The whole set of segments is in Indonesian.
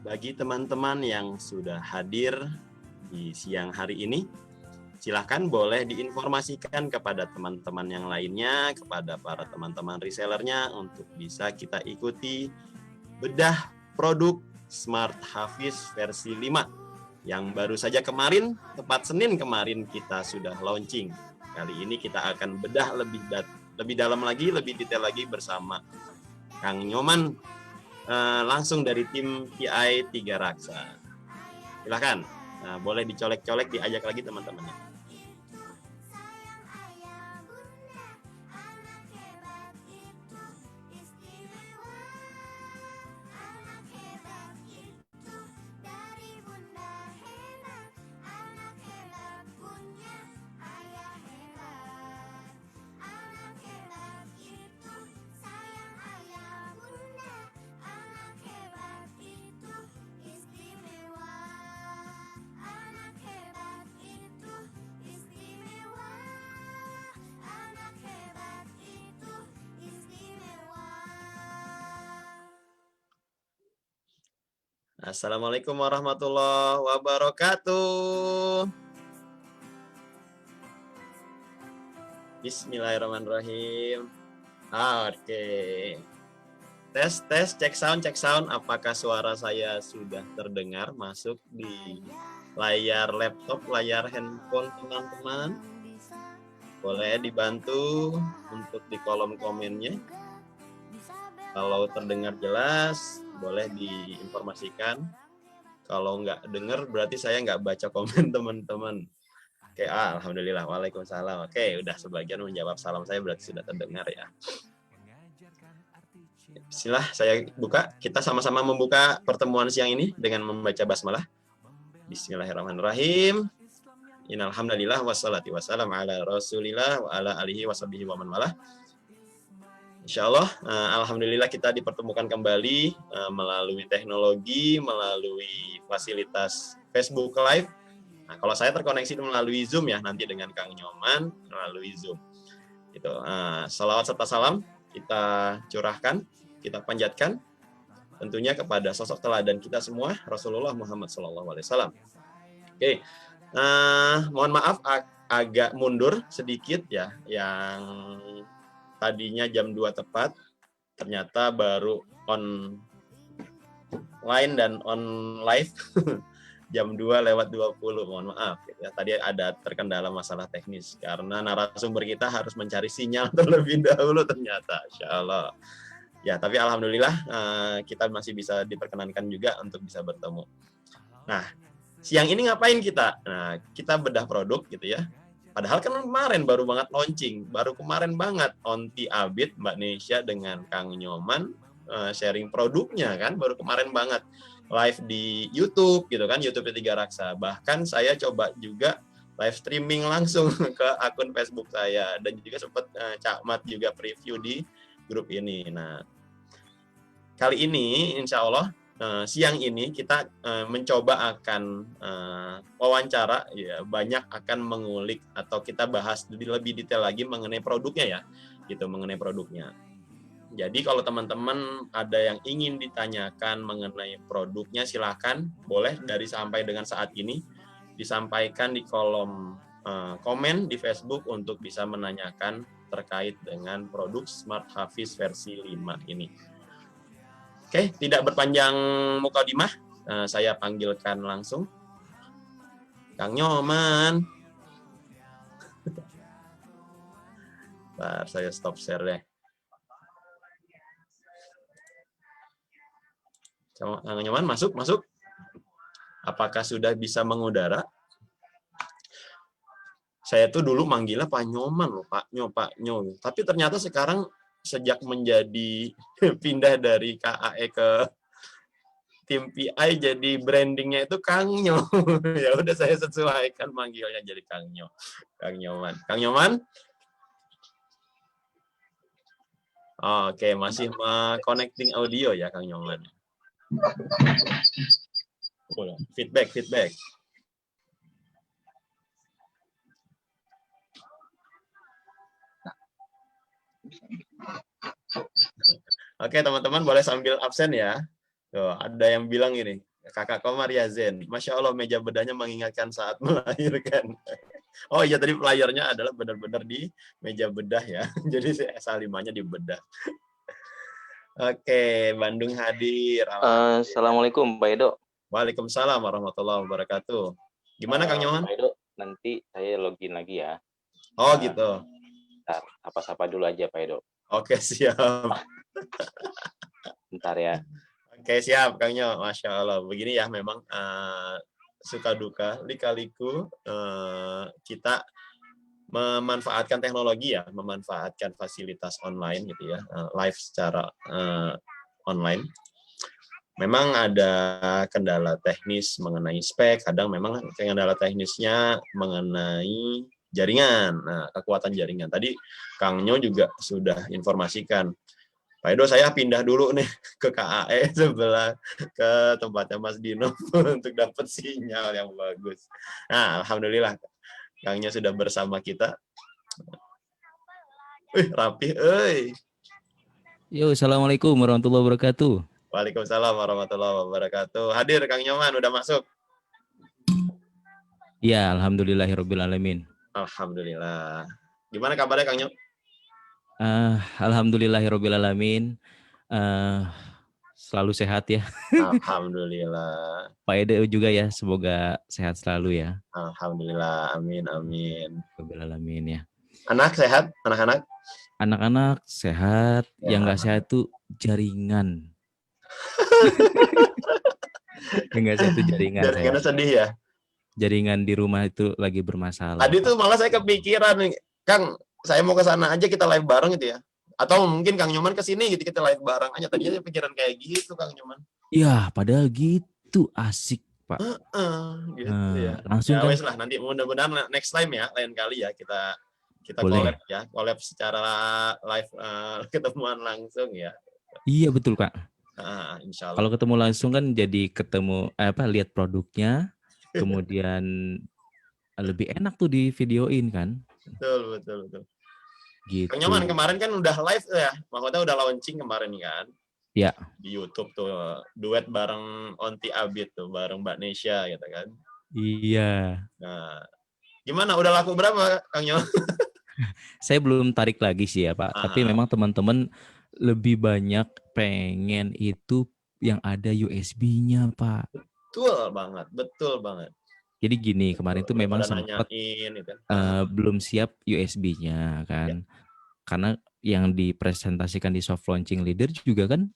Bagi teman-teman yang sudah hadir di siang hari ini, silahkan boleh diinformasikan kepada teman-teman yang lainnya, kepada para teman-teman resellernya untuk bisa kita ikuti bedah produk Smart Hafiz versi 5 yang baru saja kemarin, tepat Senin kemarin kita sudah launching. Kali ini kita akan bedah lebih dalam lagi, lebih detail lagi bersama Kang Nyoman, langsung dari tim PI 3 Raksa. Silahkan, boleh dicolek-colek, diajak lagi teman-temannya. Assalamualaikum warahmatullahi wabarakatuh. Bismillahirrahmanirrahim. Oke. Tes, cek sound. Apakah suara saya sudah terdengar masuk di layar laptop, layar handphone teman-teman? Boleh dibantu untuk di kolom komennya. Kalau terdengar jelas, boleh diinformasikan. Kalau nggak dengar, berarti saya nggak baca komen teman-teman. Oke, alhamdulillah. Waalaikumsalam. Oke, udah sebagian menjawab salam saya, berarti sudah terdengar ya. Bismillah, saya buka. Kita sama-sama membuka pertemuan siang ini dengan membaca basmalah. Bismillahirrahmanirrahim. Innalhamdulillah wassalatu wassalam ala rasulillah wa ala alihi washabihi wa man walah. Insyaallah, alhamdulillah kita dipertemukan kembali melalui teknologi, melalui fasilitas Facebook Live. Nah, kalau saya terkoneksi melalui Zoom ya, nanti dengan Kang Nyoman melalui Zoom. Gitu. Salawat serta salam kita curahkan, kita panjatkan tentunya kepada sosok teladan kita semua, Rasulullah Muhammad SAW. Oke, mohon maaf agak mundur sedikit ya, yang tadinya jam 2 tepat, ternyata baru online dan on live jam 2:20, mohon maaf. Ya, tadi ada terkendala masalah teknis, karena narasumber kita harus mencari sinyal terlebih dahulu ternyata, Insya Allah. Ya, tapi alhamdulillah kita masih bisa diperkenankan juga untuk bisa bertemu. Nah, siang ini ngapain kita? Nah, kita bedah produk gitu ya. Padahal kan kemarin baru banget launching, baru kemarin banget Onti Abid, Mbak Nesya dengan Kang Nyoman sharing produknya kan, baru kemarin banget live di YouTube gitu kan, YouTube 3 Raksa. Bahkan saya coba juga live streaming langsung ke akun Facebook saya, dan juga sempat Cak Mat juga preview di grup ini. Nah, kali ini insya Allah siang ini kita mencoba akan wawancara ya, banyak akan mengulik atau kita bahas lebih detail lagi mengenai produknya ya, gitu, mengenai produknya. Jadi kalau teman-teman ada yang ingin ditanyakan mengenai produknya, silakan boleh dari sampai dengan saat ini disampaikan di kolom komen di Facebook untuk bisa menanyakan terkait dengan produk Smart Hafiz versi 5 ini. Oke, tidak berpanjang mukadimah, saya panggilkan langsung Kang Nyoman. Bentar, saya stop share deh. Kang Nyoman, masuk. Apakah sudah bisa mengudara? Saya tuh dulu manggilnya Pak Nyoman loh, Pak Nyo. Tapi ternyata sekarang sejak menjadi pindah dari KAE ke tim PI, jadi brandingnya itu Kang Nyo. Ya udah, saya sesuaikan manggilnya jadi Kang Nyo. Kang Nyoman. Kang Nyoman? Oke, masih connecting audio ya Kang Nyoman. Feedback. Oke, teman-teman boleh sambil absen ya. Tuh, ada yang bilang gini, Kakak Komar ya Zen. Masya Allah meja bedahnya mengingatkan saat melahirkan. Oh iya tadi playernya adalah benar-benar di meja bedah ya. Jadi S5-nya di bedah. Oke, Bandung hadir. Assalamualaikum Pak Edo. Waalaikumsalam warahmatullahi wabarakatuh. Gimana Kang Nyoman? Pak Edo, nanti saya login lagi ya. Oh gitu. Bentar, sapa-sapa dulu aja Pak Edo. Oke siap. Bentar ya. Oke siap Kang Nyo. Masya Allah. Begini ya memang suka duka, lika-liku kita memanfaatkan teknologi ya, memanfaatkan fasilitas online gitu ya, live secara online. Memang ada kendala teknis mengenai spek, kadang memang kendala teknisnya mengenai jaringan, nah, kekuatan jaringan. Tadi Kang Nyo juga sudah informasikan. Pak Edo, saya pindah dulu nih ke KAE sebelah ke tempatnya Mas Dino untuk dapat sinyal yang bagus. Nah, alhamdulillah Kang Nyo sudah bersama kita. Rapi, Yo, assalamualaikum warahmatullahi wabarakatuh. Waalaikumsalam warahmatullahi wabarakatuh. Hadir Kang Nyoman, udah masuk. Ya, alhamdulillahirobbilalamin. Alhamdulillah. Gimana kabarnya Kang Nyo? Alhamdulillahirobbilalamin. Selalu sehat ya. Alhamdulillah. Pak Ede juga ya, semoga sehat selalu ya. Alhamdulillah, amin amin. Alhamdulillah ya. Anak sehat, anak-anak? Anak-anak sehat, ya. Yang nggak sehat itu jaringan. Yang nggak sehat itu jaringan. Jaringannya sedih ya? Jaringan di rumah itu lagi bermasalah. Tadi tuh malah saya kepikiran nih, Kang, saya mau ke sana aja kita live bareng gitu ya. Atau mungkin Kang Nyoman ke sini gitu kita live bareng aja. Tadinya pikiran kayak gitu Kang Nyoman. Iya, padahal gitu asik, Pak. Gitu ya. Langsung ya kan. Wes lah nanti mudah-mudahan next time ya, lain kali ya kita Boleh. collab secara live ketemuan langsung ya. Iya betul Kak. Insya Allah. Kalau ketemu langsung kan jadi ketemu lihat produknya, kemudian lebih enak tuh di videoin kan. Betul. Gitu. Kang Nyoman kemarin kan udah live ya, maksudnya udah launching kemarin kan? Ya. Di YouTube tuh duet bareng Onti Abid tuh, bareng Mbak Nesya gitu kan. Iya. Nah, gimana? Udah laku berapa Kang Nyoman? Saya belum tarik lagi sih ya Pak, tapi memang teman-teman lebih banyak pengen itu yang ada USB-nya Pak. Betul banget. Jadi gini, kemarin itu memang sempat belum siap USB-nya kan. Ya. Karena yang dipresentasikan di soft launching leader juga kan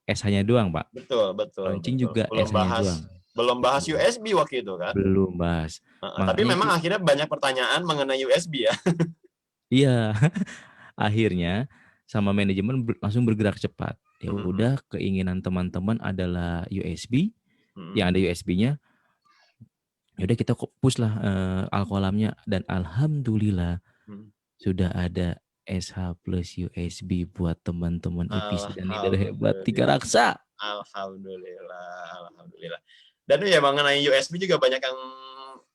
SH-nya doang Pak. Betul. Launching juga SH-nya doang. Belum bahas USB waktu itu kan? Belum bahas. Tapi memang akhirnya banyak pertanyaan mengenai USB ya. Iya. Akhirnya sama manajemen langsung bergerak cepat. Ya udah, keinginan teman-teman adalah USB. Yang ada USB-nya. Ya udah kita push lah Alkolamnya, dan alhamdulillah sudah ada SH plus USB buat teman-teman EPC dan leader hebat Tiga Raksa. Alhamdulillah. Dan ya mengenai USB juga banyak yang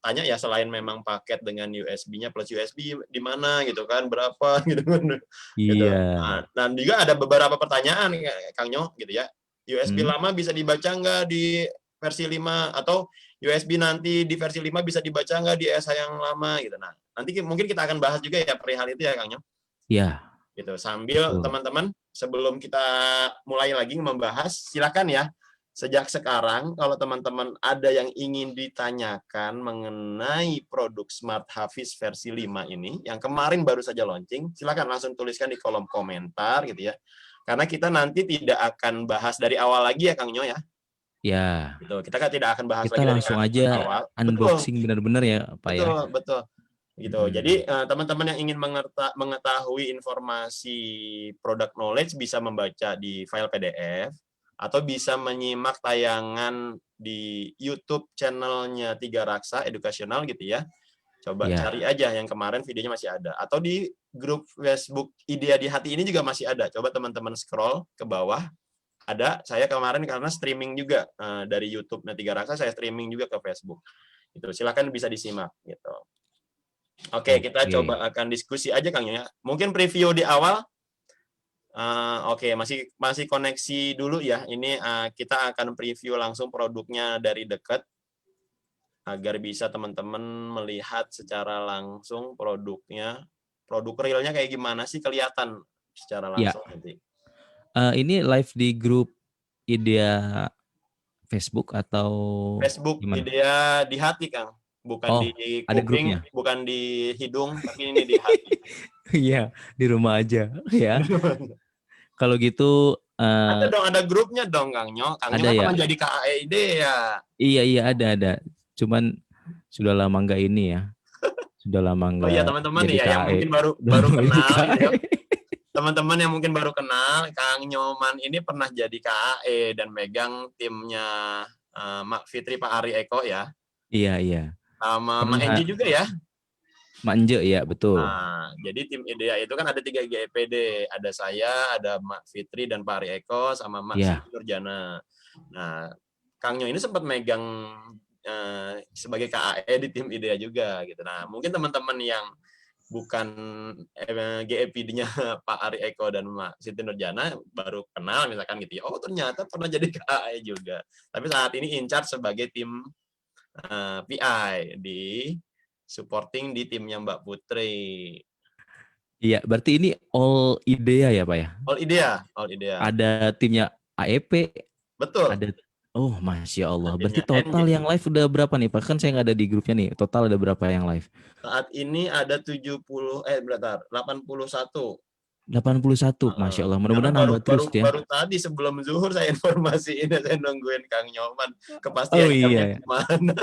tanya ya, selain memang paket dengan USB-nya plus USB di mana gitu kan, berapa gitu kan. Iya. Gitu. Nah, dan juga ada beberapa pertanyaan Kang Nyo gitu ya. USB lama bisa dibaca nggak di versi 5, atau USB nanti di versi 5 bisa dibaca nggak di SH yang lama gitu. Nah, nanti mungkin kita akan bahas juga ya perihal itu ya Kang Nyo. Iya. Gitu. Sambil teman-teman sebelum kita mulai lagi membahas, silakan ya. Sejak sekarang, kalau teman-teman ada yang ingin ditanyakan mengenai produk Smart Hafiz versi 5 ini, yang kemarin baru saja launching, silakan langsung tuliskan di kolom komentar gitu ya. Karena kita nanti tidak akan bahas dari awal lagi ya Kang Nyo ya. Ya. Gitu. Kita kan tidak akan bahas kita lagi langsung dari aja awal. Unboxing benar-benar ya Pak ya. Betul. Gitu. Jadi teman-teman yang ingin mengetahui informasi product knowledge bisa membaca di file PDF, atau bisa menyimak tayangan di YouTube channelnya Tiga Raksa Edukasional gitu ya. Coba cari aja yang kemarin videonya masih ada. Atau di grup Facebook Idea di Hati ini juga masih ada. Coba teman-teman scroll ke bawah. Ada, saya kemarin karena streaming juga dari YouTube-nya Tiga Raksa, saya streaming juga ke Facebook. Gitu. Silakan bisa disimak gitu. Oke, kita coba akan diskusi aja Kang ya. Mungkin preview di awal. Oke, masih koneksi dulu ya. Ini kita akan preview langsung produknya dari dekat agar bisa teman-teman melihat secara langsung produknya. Produk realnya kayak gimana sih, kelihatan secara Ya, langsung nanti. ini live di grup Idea Facebook atau Facebook gimana? Idea di hati, Kang. Bukan Oh, di ada kuping, grupnya. bukan di hidung, tapi ini di hati. Iya, di rumah aja ya. Kalau gitu Ada dong, ada grupnya dong, Kang Nyo. Kang Nyo ada kan ya. pernah jadi KAED ya. Iya ada. Cuman sudah lama nggak ini ya. Sudah lama Oh iya, nggak teman-teman jadi ya yang KAE. mungkin baru Udah baru lama jadi kenal gitu KAE. ya. Teman-teman yang mungkin baru kenal, Kang Nyoman ini pernah jadi KAE dan megang timnya Mak Fitri, Pak Ari Eko ya. Iya. Sama Mak Pernah Enji juga ya. manje ya, betul. Nah, jadi tim IDEA itu kan ada 3 GEPD. Ada saya, ada Mak Fitri dan Pak Ari Eko, sama Mak Iya. Siti Nurjana. Nah, Kang Nyo ini sempat megang sebagai KAE di tim IDEA juga gitu. Nah, mungkin teman-teman yang bukan GEPD-nya Pak Ari Eko dan Mak Siti Nurjana baru kenal misalkan gitu ya. Oh, ternyata pernah jadi KAE juga. Tapi saat ini in charge sebagai tim PI di supporting di timnya Mbak Putri. Iya, berarti ini all idea ya, Pak ya? All IDEA, all IDEA. Ada timnya AEP, Betul. ada. Oh, Masya Allah. Berarti Timnya total NG. yang live udah berapa nih, Pak? Kan saya nggak ada di grupnya nih. Total ada berapa yang live? Saat ini ada 81. 81, Masya Allah. Karena Mudah-mudahan baru nambah baru terus ya. baru tadi sebelum zuhur saya informasiin, saya nungguin Kang Nyoman Oh kepastian jamnya iya. gimana.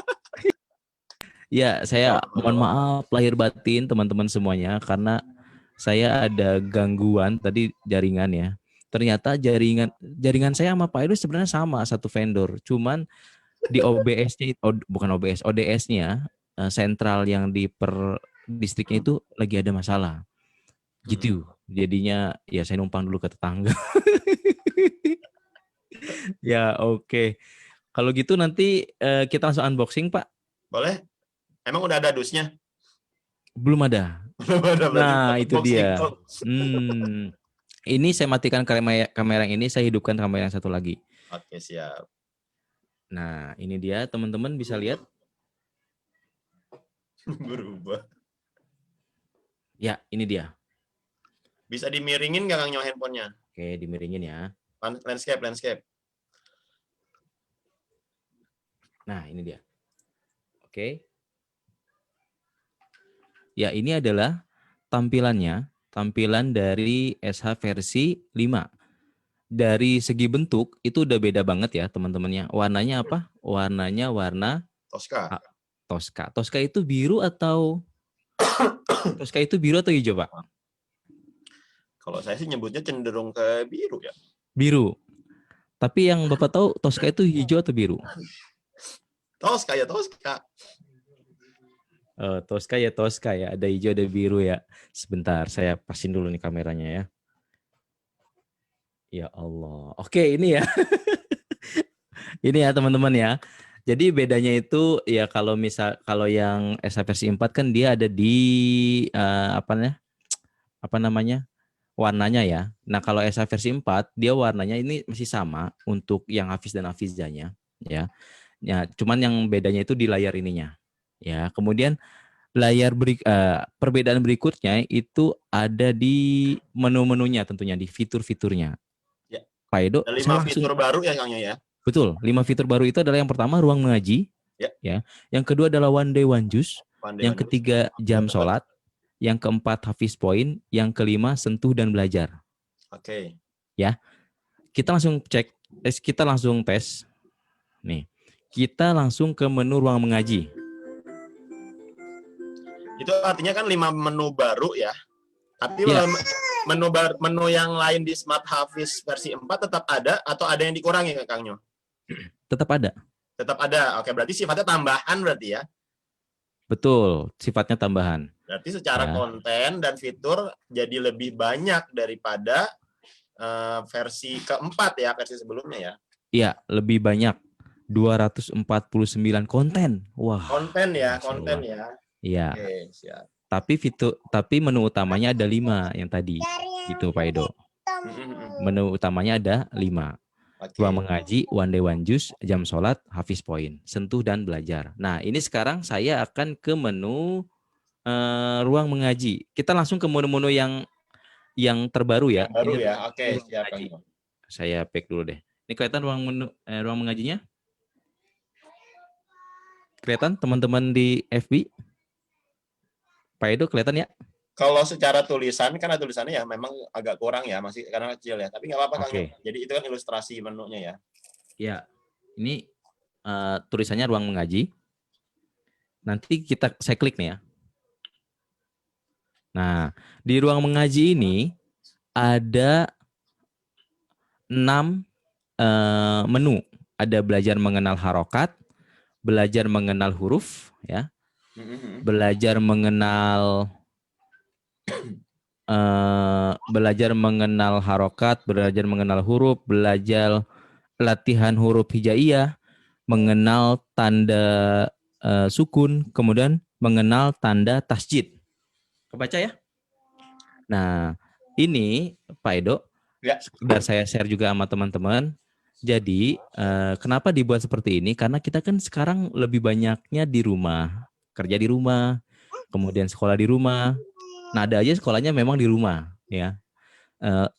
Ya, Ya saya mohon Allah. maaf lahir batin teman-teman semuanya karena saya ada gangguan tadi jaringan ya. Ternyata jaringan saya sama Pak Edo sebenarnya sama, satu vendor. Cuman di OBS-nya bukan OBS, ODS-nya sentral yang di per distriknya itu lagi ada masalah. Gitu. Jadinya ya saya numpang dulu ke tetangga. Ya, oke. Kalau gitu nanti kita langsung unboxing, Pak. Boleh? Emang udah ada dusnya? Belum ada. Belum ada, berarti Nah, kita itu unboxing. dia. Ini saya matikan kamera yang ini, saya hidupkan kamera yang satu lagi. Oke, siap. Nah, ini dia teman-teman bisa lihat. Berubah. Ya, ini dia. Bisa dimiringin nggak Kang Nyo handphonenya? Oke, dimiringin ya. Landscape. Nah, ini dia. Oke. Ya, ini adalah tampilan dari SH versi 5. Dari segi bentuk itu udah beda banget ya teman-temannya. Warnanya apa? Warnanya warna Tosca. Tosca. Tosca itu biru atau hijau, Pak? Kalau saya sih nyebutnya cenderung ke biru ya. Biru. Tapi yang Bapak tahu Tosca itu hijau atau biru? Tosca. Tosca ya. Ada hijau, ada biru ya. Sebentar, saya pasin dulu nih kameranya ya. Ya Allah. Oke, ini ya. Ini ya teman-teman ya. Jadi bedanya itu ya kalau yang SH versi 4 kan dia ada di warnanya ya. Nah, kalau SH versi 4 dia warnanya ini masih sama untuk yang Hafiz dan Hafizanya ya. Ya, cuman yang bedanya itu di layar ininya. Ya, kemudian perbedaan berikutnya itu ada di menu-menunya tentunya, di fitur-fiturnya. Ya. Pak Edo, Ada 5 fitur baru ya Kang ya. Betul, 5 fitur baru itu adalah yang pertama ruang mengaji, ya. Yang kedua adalah one day one juz, yang ketiga jam sholat, yang keempat Hafiz Point, yang kelima sentuh dan belajar. Oke. Ya, kita langsung kita langsung tes. Nih, kita langsung ke menu ruang mengaji. Itu artinya kan 5 menu baru ya. Tapi Ya. menu yang lain di Smart Hafiz versi 4 tetap ada atau ada yang dikurangi Kang Nyo? Tetap ada. Tetap ada. Oke, berarti sifatnya tambahan berarti ya. Betul, sifatnya tambahan. Berarti secara konten dan fitur jadi lebih banyak daripada versi keempat ya, versi sebelumnya ya. Iya, lebih banyak. 249 konten. Wah. Konten ya. Iya. Oke, siap. Tapi menu utamanya ada 5 yang tadi. Gitu Pak Edo. Menu utamanya ada 5. Oke. Ruang mengaji, one day one juice, jam sholat, hafiz point, sentuh dan belajar. Nah, ini sekarang saya akan ke menu ruang mengaji. Kita langsung ke menu-menu yang terbaru ya. Yang baru Ini ya. Oke, ruang siap mengaji. Kang. Saya pack dulu deh. Ini kelihatan ruang mengajinya? Kelihatan teman-teman di FB? Pak Edo kelihatan ya? Kalau secara tulisan karena tulisannya ya memang agak kurang ya, masih karena kecil ya. Tapi nggak apa-apa Kang. Oke. Jadi itu kan ilustrasi menunya ya. Ya, ini tulisannya ruang mengaji. Nanti saya klik nih ya. Nah, di ruang mengaji ini ada 6 menu. Ada belajar mengenal harokat, belajar mengenal huruf, ya, belajar mengenal harokat, belajar mengenal huruf, belajar latihan huruf hijaiyah, mengenal tanda sukun, kemudian mengenal tanda tasjid. Kebaca ya? Nah, ini Pak Edo, Ya. sekedar saya share juga sama teman-teman. Jadi, kenapa dibuat seperti ini? Karena kita kan sekarang lebih banyaknya di rumah, kerja di rumah, kemudian sekolah di rumah. Nah, ada aja sekolahnya memang di rumah, ya.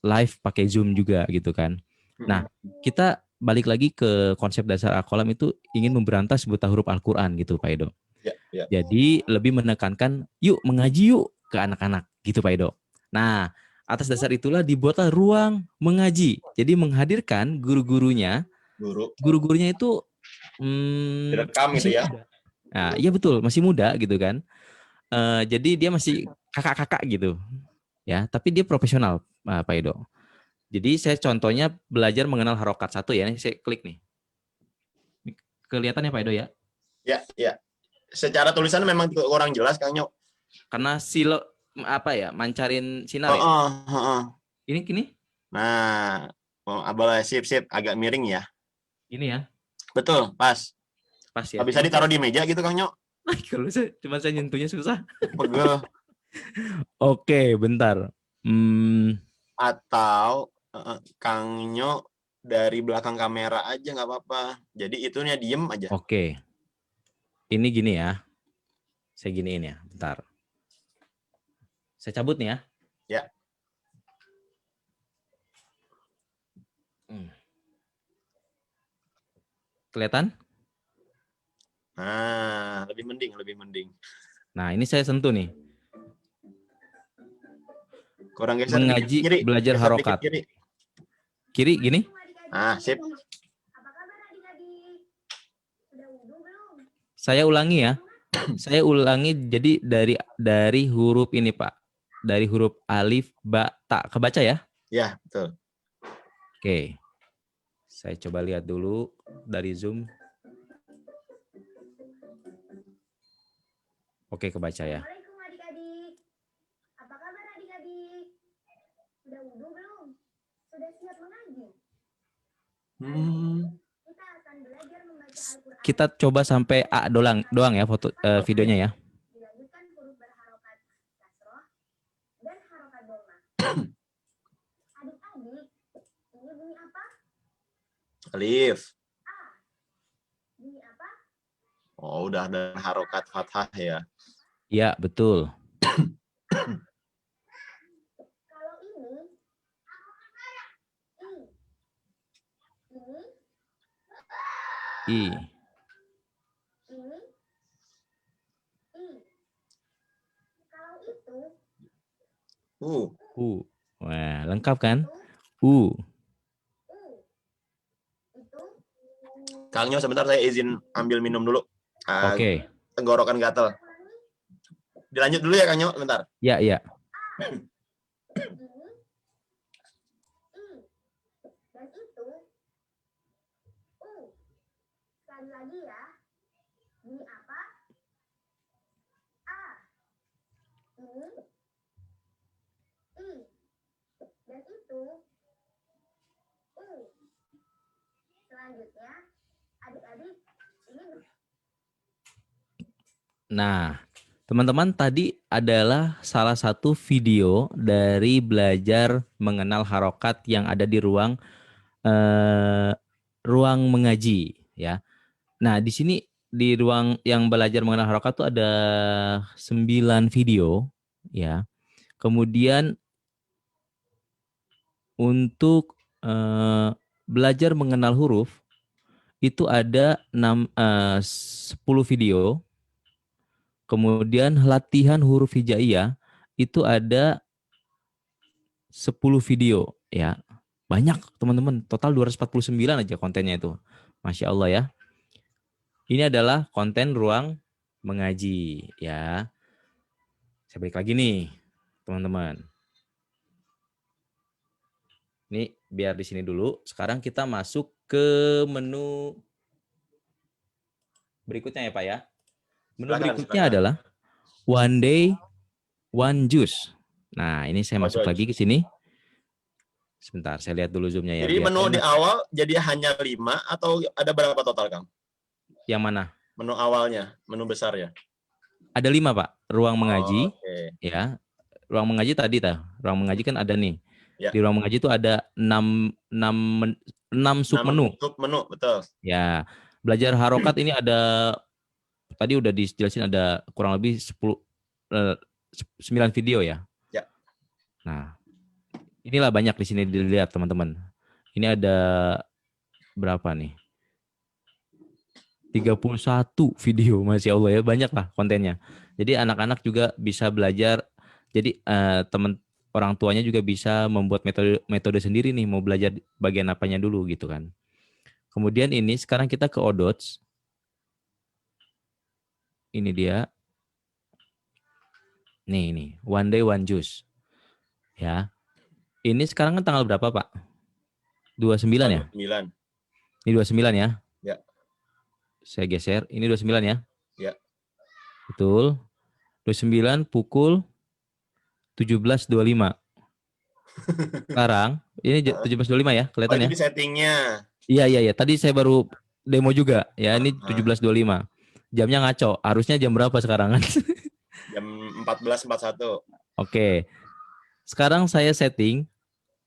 Live pakai Zoom juga gitu kan. Nah, kita balik lagi ke konsep dasar Al-Qalam itu ingin memberantas buta huruf Al-Quran gitu Pak Edo. Ya, ya. Jadi lebih menekankan yuk mengaji yuk ke anak-anak gitu Pak Edo. Nah, atas dasar itulah dibuatlah ruang mengaji. Jadi menghadirkan guru-gurunya itu Direkam gitu masih ya. muda. Nah, iya betul, masih muda gitu kan. Jadi dia masih kakak-kakak gitu. Ya, tapi dia profesional Pak Edo. Jadi saya contohnya belajar mengenal harokat 1 ya. Ini saya klik nih. Kelihatan ya Pak Edo ya? Ya, ya. Secara tulisan memang kurang jelas Kang Nyok. Karena mancarin sinar ya. Ini Nah, boleh sip agak miring ya. ini ya. Betul, pas. Pas ya. Bisa ditaruh di meja gitu Kang Nyok. Kalau saya nyentuhnya susah. Pegel. Oke, bentar. Atau Kang Nyok dari belakang kamera aja nggak apa-apa. Jadi itunya diem aja. Oke. Ini gini ya. Saya giniin ya, bentar. Saya cabut nih ya. Ya. Kelihatan? Nah, lebih mending. Nah, ini saya sentuh nih. Kurang geser Mengaji, kiri. belajar Geser harokat. dikit Kiri gini. Ah, sip. Saya ulangi ya. Saya ulangi jadi dari huruf ini, Pak. Dari huruf alif, ba, ta. Kebaca ya? Ya, betul. Oke. Saya coba lihat dulu dari Zoom. Oke, kebaca ya. Assalamualaikum adik-adik. Apa kabar adik-adik? Sudah wudhu belum? Sudah siap mengaji? Kita akan belajar membaca Al-Quran. Kita coba sampai A doang ya foto videonya ya. Dilanjutkan huruf berharokat kasroh dan harokat dhammah. Adik-adik, ini bunyi apa? Alif. Bunyi apa? Oh, udah ada harokat fathah ya. Iya, betul. Kalau ini, I. ini, I. Kalau itu, Wah, lengkap kan? U. Itu, Kang Nyo, sebentar saya izin ambil minum dulu. Oke. Tenggorokan gatel. Dilanjut dulu ya Kang Nyo, bentar. Ya. ini, I. Dan itu, U. Sekali lagi ya. Bunyi apa? A. Ini, I. Dan itu, U. Selanjutnya, adik-adik, ini Nah, Teman-teman, tadi adalah salah satu video dari belajar mengenal harokat yang ada di ruang mengaji, ya. Nah, di sini di ruang yang belajar mengenal harokat tuh ada 9 video, ya. Kemudian untuk belajar mengenal huruf itu ada 10 video. Kemudian latihan huruf hijaiyah itu ada 10 video, ya. Banyak teman-teman, total 249 aja kontennya itu. Masya Allah ya. Ini adalah konten ruang mengaji, ya. Saya balik lagi nih, teman-teman. Ini biar di sini dulu. Sekarang kita masuk ke menu berikutnya ya Pak ya. Menu berikutnya adalah One Day, One Juice. Nah, ini saya masuk lagi ke sini. Sebentar, saya lihat dulu zoomnya ya. Jadi menu di awal jadi hanya 5 atau ada berapa total, Kang? Yang mana? Menu awalnya, menu besar ya? Ada 5 Pak. Ruang mengaji, Oke. ya. Ruang mengaji tadi Ruang mengaji kan ada nih. Ya. Di ruang mengaji itu ada 6 submenu. Submenu, betul. Ya. Belajar harokat ini ada, tadi udah dijelasin, ada kurang lebih 9 video ya. Ya. Nah, inilah banyak di sini dilihat teman-teman. Ini ada berapa nih? 31 video, Masya Allah ya, banyak lah kontennya. Jadi anak-anak juga bisa belajar. Jadi orang tuanya juga bisa membuat metode sendiri nih, mau belajar bagian apanya dulu gitu kan. Kemudian ini sekarang kita ke Odots. Ini dia. Nih, ini One Day One Juice. Ya. Ini sekarang kan tanggal berapa, Pak? 29 ya? 29. Ini 29 ya? Ya. Saya geser. Ini 29 ya? Ya. Betul. 29 pukul 17.25. Sekarang ini 17.25 ya, kelihatan ya? Di settingnya. Iya. Tadi saya baru demo juga ya. Ini 17.25. Jamnya ngaco. Harusnya jam berapa sekarang kan? Jam 14.41. Oke. Sekarang saya setting.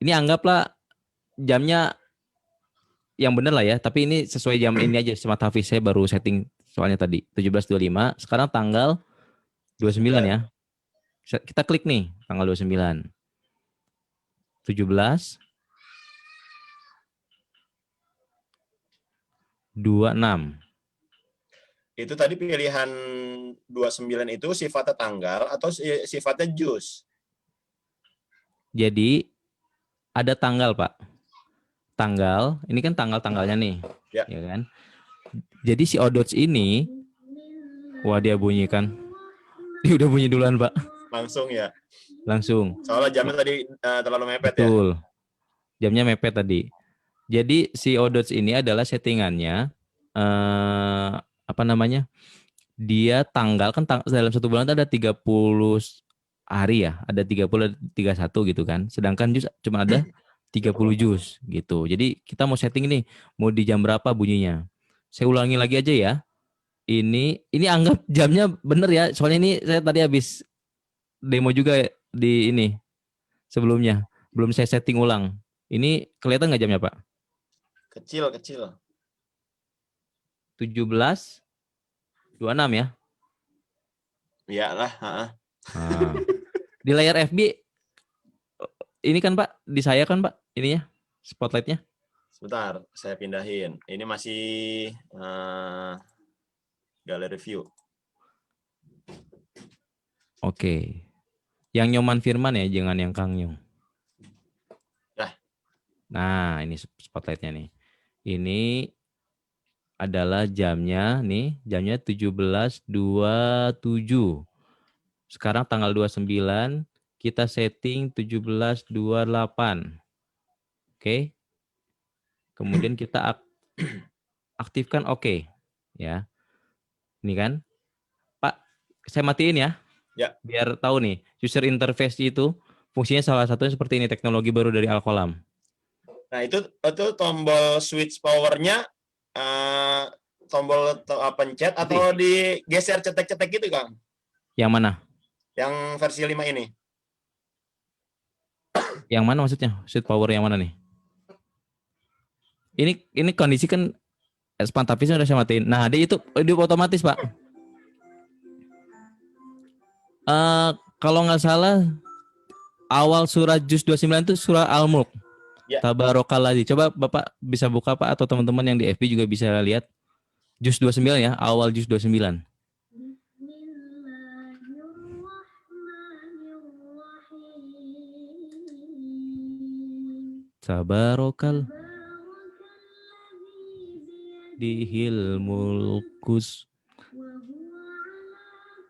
Ini anggaplah jamnya yang benar lah ya. Tapi ini sesuai jam ini aja. Smart Hafiz saya baru setting soalnya tadi 17.25. Sekarang tanggal 29 ya. Kita klik nih tanggal 29. 17 26. Itu tadi pilihan 29 itu sifatnya tanggal atau sifatnya juz? Jadi ada tanggal, Pak. Tanggal, ini kan tanggal-tanggalnya nih. Ya. Ya kan? Jadi si Odots ini, wah dia bunyi kan. Dia udah bunyi duluan, Pak. Langsung ya? Langsung. Soalnya jamnya tadi terlalu mepet. Betul. Ya? Jamnya mepet tadi. Jadi si Odots ini adalah settingannya, apa namanya? Dia tanggal kan dalam satu bulan ada 30 hari ya, ada 30, 31 gitu kan. Sedangkan jus cuma ada 30 jus gitu. Jadi kita mau setting nih, mau di jam berapa bunyinya. Saya ulangi lagi aja ya. Ini anggap jamnya bener ya. Soalnya ini saya tadi habis demo juga di ini sebelumnya. Belum saya setting ulang. Ini kelihatan nggak jamnya, Pak? Kecil. 17.26 ya? Iyalah. Nah, di layar FB ini kan Pak, di saya kan Pak, ininya spotlightnya. Sebentar, saya pindahin. Ini masih gallery view. Oke. Yang Nyoman Firman ya, jangan yang Kang Nyong. Nah, ini spotlightnya nih. Ini adalah jamnya nih, jamnya 17.27. Sekarang tanggal 29, kita setting 17.28. Oke. Kemudian kita aktifkan oke. Ya. Ini kan. Pak, saya matiin ya. Ya. Biar tahu nih, user interface itu fungsinya salah satunya seperti ini, teknologi baru dari Alkolam. Nah, itu tombol switch powernya tombol pencet atau digeser cetek-cetek gitu, Kang? Yang mana? Yang versi 5 ini. Yang mana maksudnya? Sheet power yang mana nih? Ini kondisi kan Spantapisnya udah saya matiin. Nah, dia itu otomatis, Pak. Kalau nggak salah awal surah juz 29 itu surah Al-Mulk. Ya. Tabarakalladzi. Coba Bapak bisa buka Pak, atau teman-teman yang di FB juga bisa lihat. Juz 29 ya, awal juz 29. Tabarakal dihil mulkus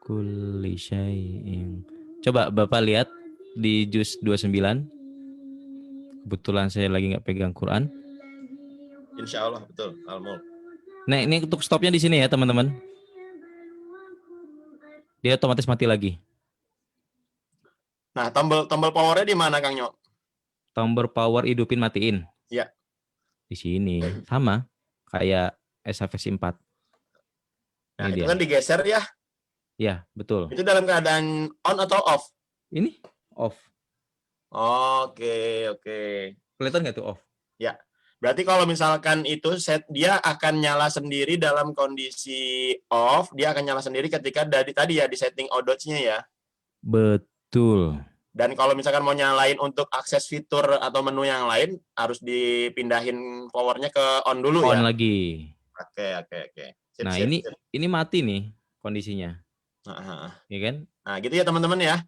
kulli syai'in. Coba Bapak lihat di juz 29. Kebetulan saya lagi nggak pegang Quran. Insya Allah betul. Al-Mulk. Nah, ini untuk stopnya di sini ya, teman-teman. Dia otomatis mati lagi. Nah, tombol powernya di mana, Kang Nyok? Tombol power hidupin matiin. Iya. Di sini sama kayak SFS 4. Nah, Ini itu dia. kan digeser ya. Ya, betul. Itu dalam keadaan on atau off? Ini off. Oke. Kelihatan nggak tuh off? Ya. Berarti kalau misalkan itu dia akan nyala sendiri dalam kondisi off, dia akan nyala sendiri ketika tadi ya di setting ODOTS-nya ya. Betul. Dan kalau misalkan mau nyalain untuk akses fitur atau menu yang lain, harus dipindahin powernya ke on dulu On ya. lagi. Oke. Sip, Nah, sip. ini mati nih kondisinya. Iya kan? Nah, gitu ya teman-teman ya.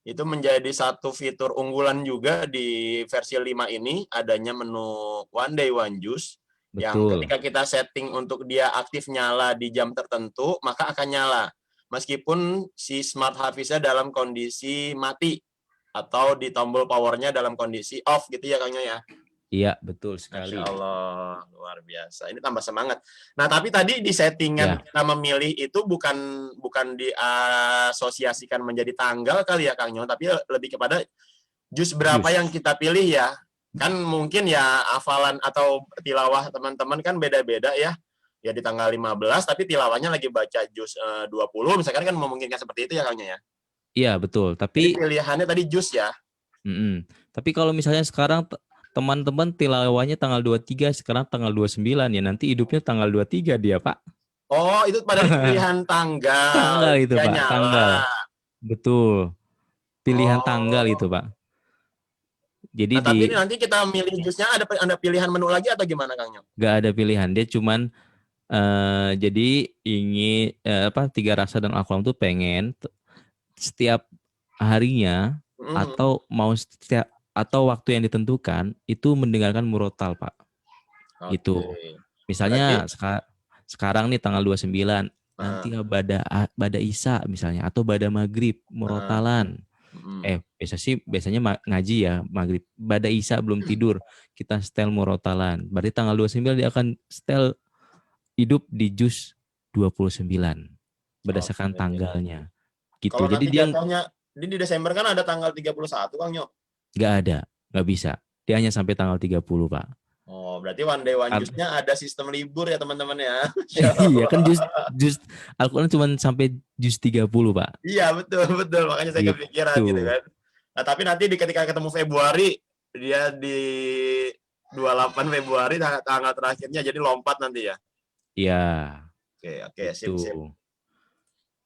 Itu menjadi satu fitur unggulan juga di versi 5 ini, adanya menu One Day One Juice. Yang Betul. ketika kita setting untuk dia aktif nyala di jam tertentu, maka akan nyala. Meskipun si Smart Hafiz-nya dalam kondisi mati. Atau di tombol powernya dalam kondisi off gitu ya Kang Nyo ya. Iya, betul sekali. Masya Allah, luar biasa. Ini tambah semangat. Nah, tapi tadi di settingan Ya. kita memilih itu bukan diasosiasikan menjadi tanggal kali ya Kang Nyo, tapi lebih kepada juz berapa Juz. yang kita pilih ya. Kan mungkin ya hafalan atau tilawah teman-teman kan beda-beda ya. Ya di tanggal 15 tapi tilawahnya lagi baca juz 20 misalkan kan memungkinkan seperti itu ya Kang Nyo ya. Iya, betul. Jadi Tapi pilihannya tadi juz ya. Tapi kalau misalnya sekarang teman-teman tilawahnya tanggal 23, sekarang tanggal 29 ya, nanti hidupnya tanggal 23 dia, Pak. Oh, itu pada pilihan tanggal. Tanggal itu, Dia Pak. nyala. Tanggal. Betul. Pilihan Oh. tanggal itu, Pak. Jadi Nah, tapi nanti kita milih jusnya ada pilihan menu lagi atau gimana Kang Nyo? nggak ada pilihan. Dia cuman jadi ingin 3 rasa dan alkohol tuh pengen setiap harinya atau mau setiap atau waktu yang ditentukan itu mendengarkan murotal, Pak. Oke. Itu. Misalnya sekarang nih tanggal 29 nanti bada Isya misalnya atau bada Maghrib murotalan. Biasanya ngaji ya Maghrib. Bada Isya belum tidur kita setel murotalan. Berarti tanggal 29 dia akan setel hidup di juz 29 berdasarkan tanggalnya. Gitu. Kalau Jadi nanti dia jatuhnya di Desember kan ada tanggal 31 Kang Nyo. nggak ada, nggak bisa. Dia hanya sampai tanggal 30, Pak. Oh, berarti One Day One Juice-nya ada sistem libur ya teman-teman ya. Iya kan juz Al-Quran cuma sampai juz 30, Pak. Iya betul makanya saya Gitu. kepikiran gitu kan. Nah, tapi nanti ketika ketemu Februari dia di 28 Februari tanggal terakhirnya jadi lompat nanti ya. Iya. Oke, sip.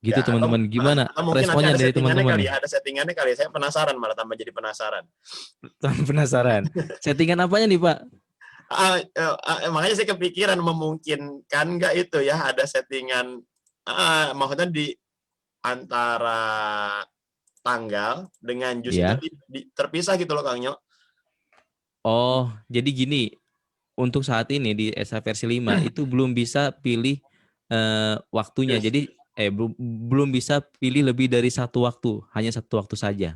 Gitu Ya, teman-teman, gimana responnya dari teman-teman? Ada settingannya kali. Saya penasaran, malah tambah jadi penasaran. Penasaran. Settingan apanya nih, Pak? Makanya saya kepikiran memungkinkan nggak itu ya ada settingan maksudnya di antara tanggal dengan juz itu terpisah gitu loh Kang Nyo. Oh, jadi gini. Untuk saat ini di SA versi 5 itu belum bisa pilih waktunya. Jadi belum bisa pilih lebih dari satu waktu, hanya satu waktu saja.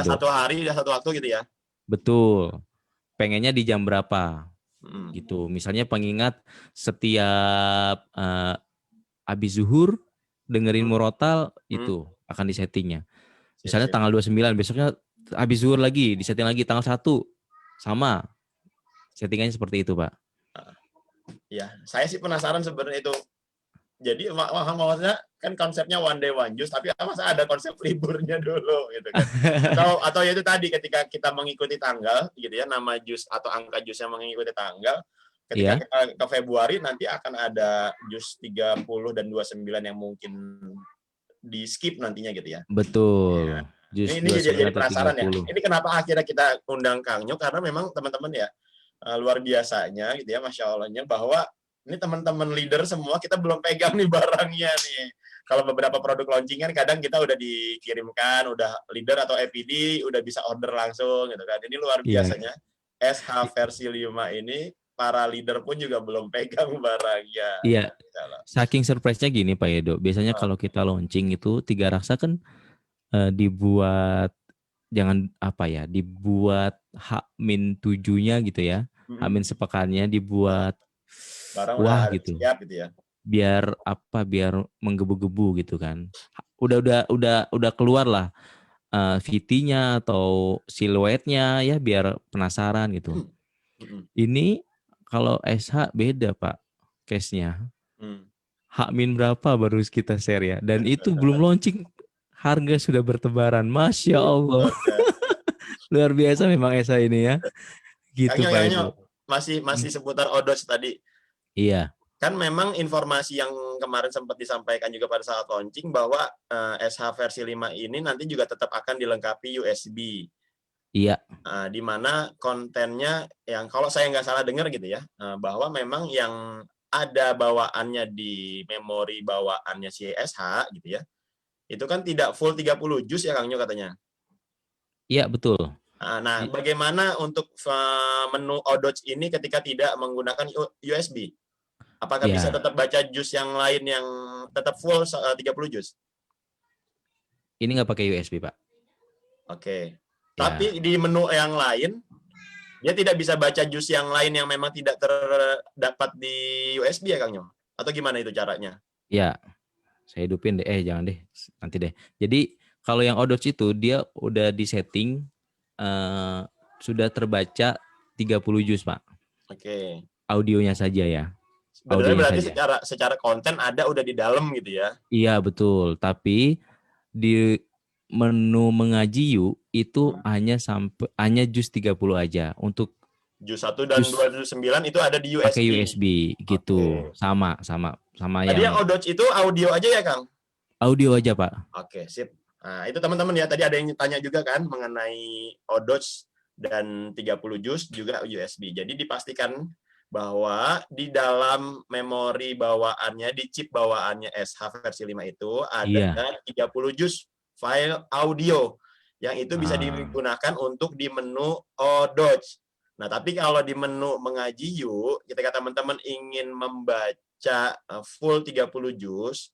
Satu hari dan satu waktu gitu ya. Betul. Pengennya di jam berapa? Gitu. Misalnya pengingat setiap habis zuhur dengerin murotal itu akan disettingnya. Misalnya tanggal 29, besoknya habis zuhur lagi, disetting lagi tanggal 1. Sama. Settingannya seperti itu, Pak. Ya, saya sih penasaran sebenarnya itu. Jadi maksudnya kan konsepnya one day one juice, tapi masa ada konsep liburnya dulu gitu kan? Atau ya itu tadi ketika kita mengikuti tanggal gitu ya, nama jus atau angka jus yang mengikuti tanggal, ketika Iya. kita ke Februari nanti akan ada jus 30 dan 29 yang mungkin di skip nantinya gitu ya. Betul. Jus Ini 29 jadi atau penasaran ya. 30. Ini kenapa akhirnya kita undang Kang Nyo, karena memang teman-teman ya luar biasanya gitu ya, Masya Allahnya, bahwa ini teman-teman leader semua kita belum pegang nih barangnya nih. Kalau beberapa produk launching kan kadang kita udah dikirimkan, udah leader atau EPD udah bisa order langsung gitu kan. Ini luar Iya. biasanya SH versi 5 ini para leader pun juga belum pegang barangnya. Iya. Saking surprise-nya gini Pak Edo. Biasanya kalau kita launching itu Tiga Raksa kan dibuat dibuat H-7-nya gitu ya. H- sepekannya dibuat barang wah udah gitu. siap gitu ya. Biar menggebu-gebu gitu kan. Udah keluar lah VT-nya atau siluetnya ya, biar penasaran gitu. Ini kalau SH beda Pak case-nya. H-min berapa baru kita share ya. Dan itu belum launching, harga sudah bertebaran. Masya Allah. Luar biasa memang SH ini ya. Gitu Pak Edo. Masih seputar Odos tadi. Iya. Kan memang informasi yang kemarin sempat disampaikan juga pada saat launching bahwa SH versi 5 ini nanti juga tetap akan dilengkapi USB. Iya. Di mana kontennya yang kalau saya nggak salah dengar gitu ya, bahwa memang yang ada bawaannya di memori bawaannya si SH gitu ya, itu kan tidak full 30 juz ya Kang Nyo katanya. Iya betul. Nah, bagaimana untuk menu Odoch ini ketika tidak menggunakan USB? Apakah bisa tetap baca jus yang lain yang tetap full 30 jus? Ini nggak pakai USB, Pak. Oke. Tapi di menu yang lain, dia tidak bisa baca jus yang lain yang memang tidak terdapat di USB ya, Kang Nyo? Atau gimana itu caranya? Ya, saya hidupin deh. Jangan deh, nanti deh. Jadi kalau yang Odoch itu dia udah disetting sudah terbaca 30 juz, Pak. Oke. Audionya saja ya. Sebenarnya berarti secara konten ada udah di dalam gitu ya? Iya betul. Tapi di menu mengaji yuk itu hanya juz 30 aja. Untuk juz 1 dan 29 itu ada di USB. Pakai USB gitu. Sama Tadi yang Odoch itu audio aja ya, Kang? Audio aja, Pak. Oke, sip. Nah, itu teman-teman ya, tadi ada yang tanya juga kan mengenai Odoch dan 30 juz juga USB. Jadi dipastikan bahwa di dalam memori bawaannya, di chip bawaannya SH versi 5 itu ada 30 juz file audio yang itu bisa digunakan untuk di menu Odoch. Nah, tapi kalau di menu mengaji yuk, ketika teman-teman ingin membaca full 30 juz,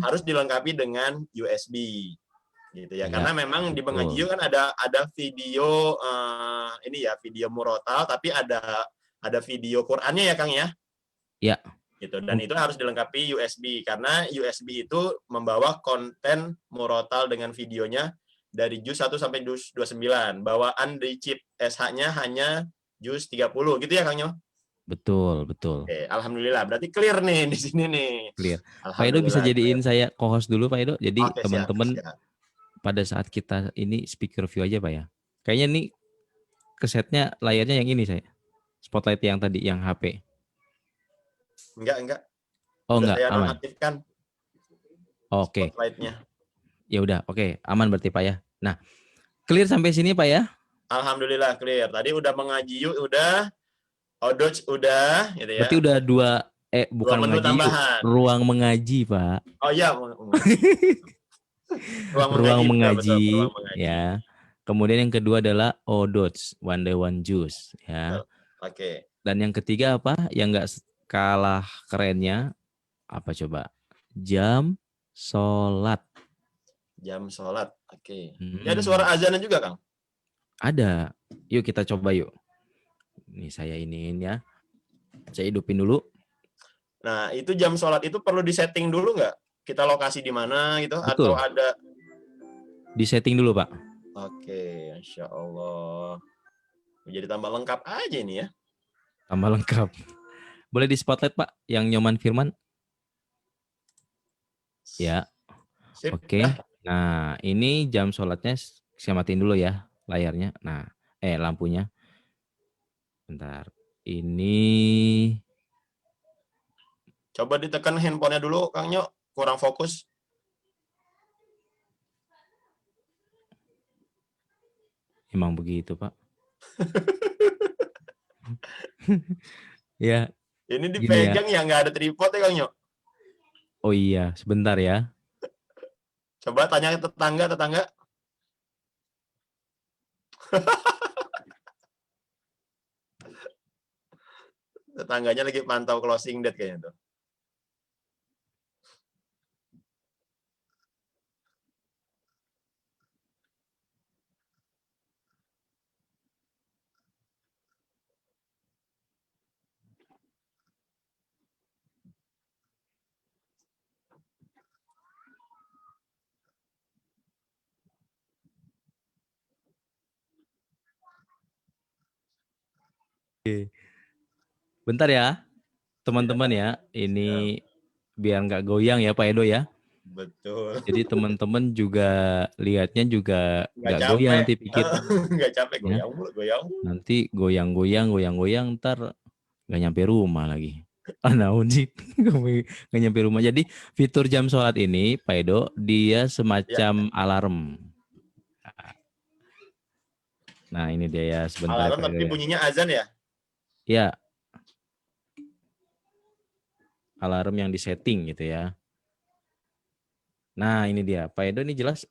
harus dilengkapi dengan USB. Gitu ya. Karena memang di mengaji yuk kan ada video ini ya, video murotal, tapi ada video Qur'annya ya, Kang ya? Ya. Gitu. Dan itu harus dilengkapi USB karena USB itu membawa konten murotal dengan videonya dari juz 1 sampai juz 29. Bawaan di chip SH-nya hanya juz 30 gitu ya, Kang Nyo? Betul. Oke, alhamdulillah. Berarti clear nih di sini nih. Clear. Pak Edo bisa jadiin saya co-host dulu, Pak Edo. Jadi teman-teman pada saat kita ini speaker view aja, Pak ya. Kayaknya nih kesetnya layarnya yang ini saya. Spotlight yang tadi, yang HP. Enggak. Oh, enggak, saya aman. Nonaktifkan. Oke. Spotlight-nya. Ya udah, oke. Aman berarti, Pak ya. Nah, clear sampai sini, Pak ya? Alhamdulillah clear. Tadi udah mengaji yuk, udah. Odoch udah, gitu ya. Berarti udah bukan menu mengaji yuk, ruang mengaji, Pak. Oh iya. ruang mengaji, ya. Kemudian yang kedua adalah Odoch, one day one juice, ya. Oke. Dan yang ketiga apa? Yang enggak kalah kerennya apa coba? Jam sholat. Jam sholat, oke. Ya, ada suara azannya juga, Kang? Ada. Yuk kita coba yuk. Nih saya iniin ya. Saya hidupin dulu. Nah, itu jam sholat itu perlu disetting dulu nggak? Kita lokasi di mana gitu? Betul. Atau ada? Disetting dulu, Pak. Oke, Insya Allah. Jadi tambah lengkap aja ini ya. Tambah lengkap. Boleh di spotlight, Pak, yang Nyoman Firman? Ya, Sip. oke. Nah, ini jam sholatnya saya matiin dulu ya layarnya. Nah, lampunya. Bentar. Ini Coba ditekan handphonenya dulu, Kang Nyo. Kurang fokus. emang begitu, Pak. Ya, Ini gini ya. dipegang ya, nggak ada tripod ya, Kang Nyo. Oh iya, sebentar ya. Coba tanya ke tetangga. Tetangganya lagi pantau closing date kayaknya tuh. Bentar ya, teman-teman ya. Ini biar nggak goyang ya, Pak Edo ya. Betul. Jadi teman-teman juga lihatnya juga Nggak nggak goyang capek. nanti pikir Nggak capek, ya. goyang. Nanti goyang-goyang ntar nggak nyampe rumah lagi. Naon sih nggak nyampe rumah. Jadi fitur jam sholat ini, Pak Edo, dia Ya, semacam alarm. Nah ini dia ya, sebentar ya alarm Pak Edo tapi ya. bunyinya azan ya? Ya, alarm yang disetting gitu ya. Nah ini dia, Pak Edo ini jelas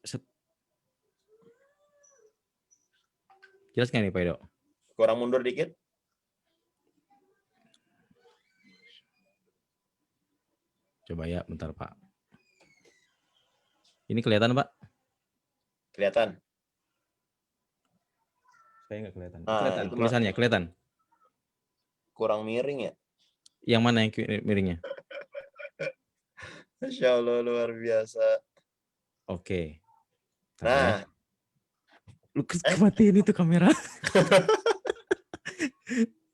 nggak nih Pak Edo? Kurang mundur dikit. Coba ya, bentar Pak. Ini kelihatan Pak? Kelihatan. Saya nggak kelihatan. Nah, Kelihatan, itu tulisannya kelihatan. kurang miring ya. Yang mana yang miringnya? Masya Allah, luar biasa. Oke. Bentar ya. Nah, Lu kematiin itu kamera.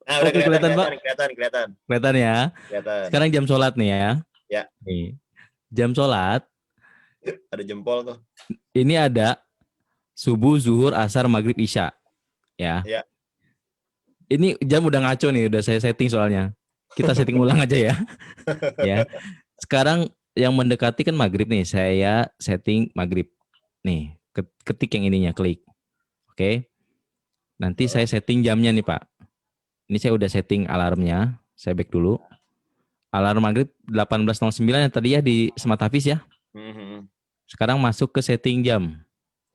nah udah Oke, kelihatan, Pak. kelihatan. Kelihatan ya. Kelihatan. Sekarang jam sholat nih ya. Ya. Nih. Jam sholat. Ada jempol tuh. Ini ada subuh, zuhur, asar, maghrib, isya. Ya. Ya. Ini jam udah ngaco nih, udah saya setting soalnya. Kita setting ulang aja ya. Ya. Sekarang yang mendekati kan maghrib nih. Saya setting maghrib. Nih, ketik yang ininya, klik. Oke. Nanti saya setting jamnya nih, Pak. Ini saya udah setting alarmnya. Saya back dulu. Alarm maghrib 18.09 yang tadi ya di Smart Hafiz ya. Sekarang masuk ke setting jam.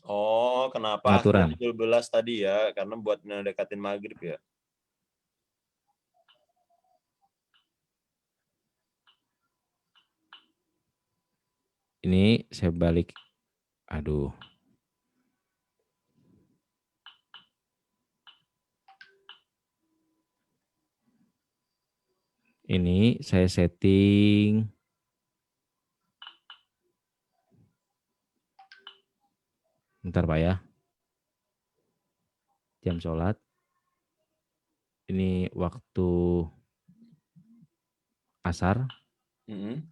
Oh, kenapa Pengaturan. 17 tadi ya? Karena buat mendekatin maghrib ya. Ini saya balik. Aduh. Ini saya setting. Bentar Pak ya. Jam sholat. Ini waktu asar.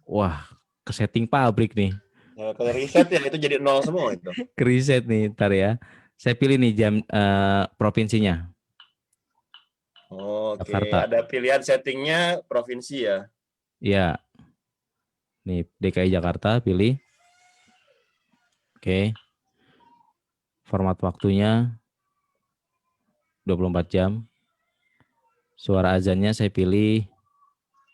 Wah, ke setting pabrik nih. Kalau reset ya itu jadi 0 semua itu. Ke reset nih, ntar ya. Saya pilih nih jam provinsinya. Oke, Jakarta. ada pilihan settingnya provinsi ya. Iya. Nih, DKI Jakarta pilih. Oke. Format waktunya 24 jam. Suara azannya saya pilih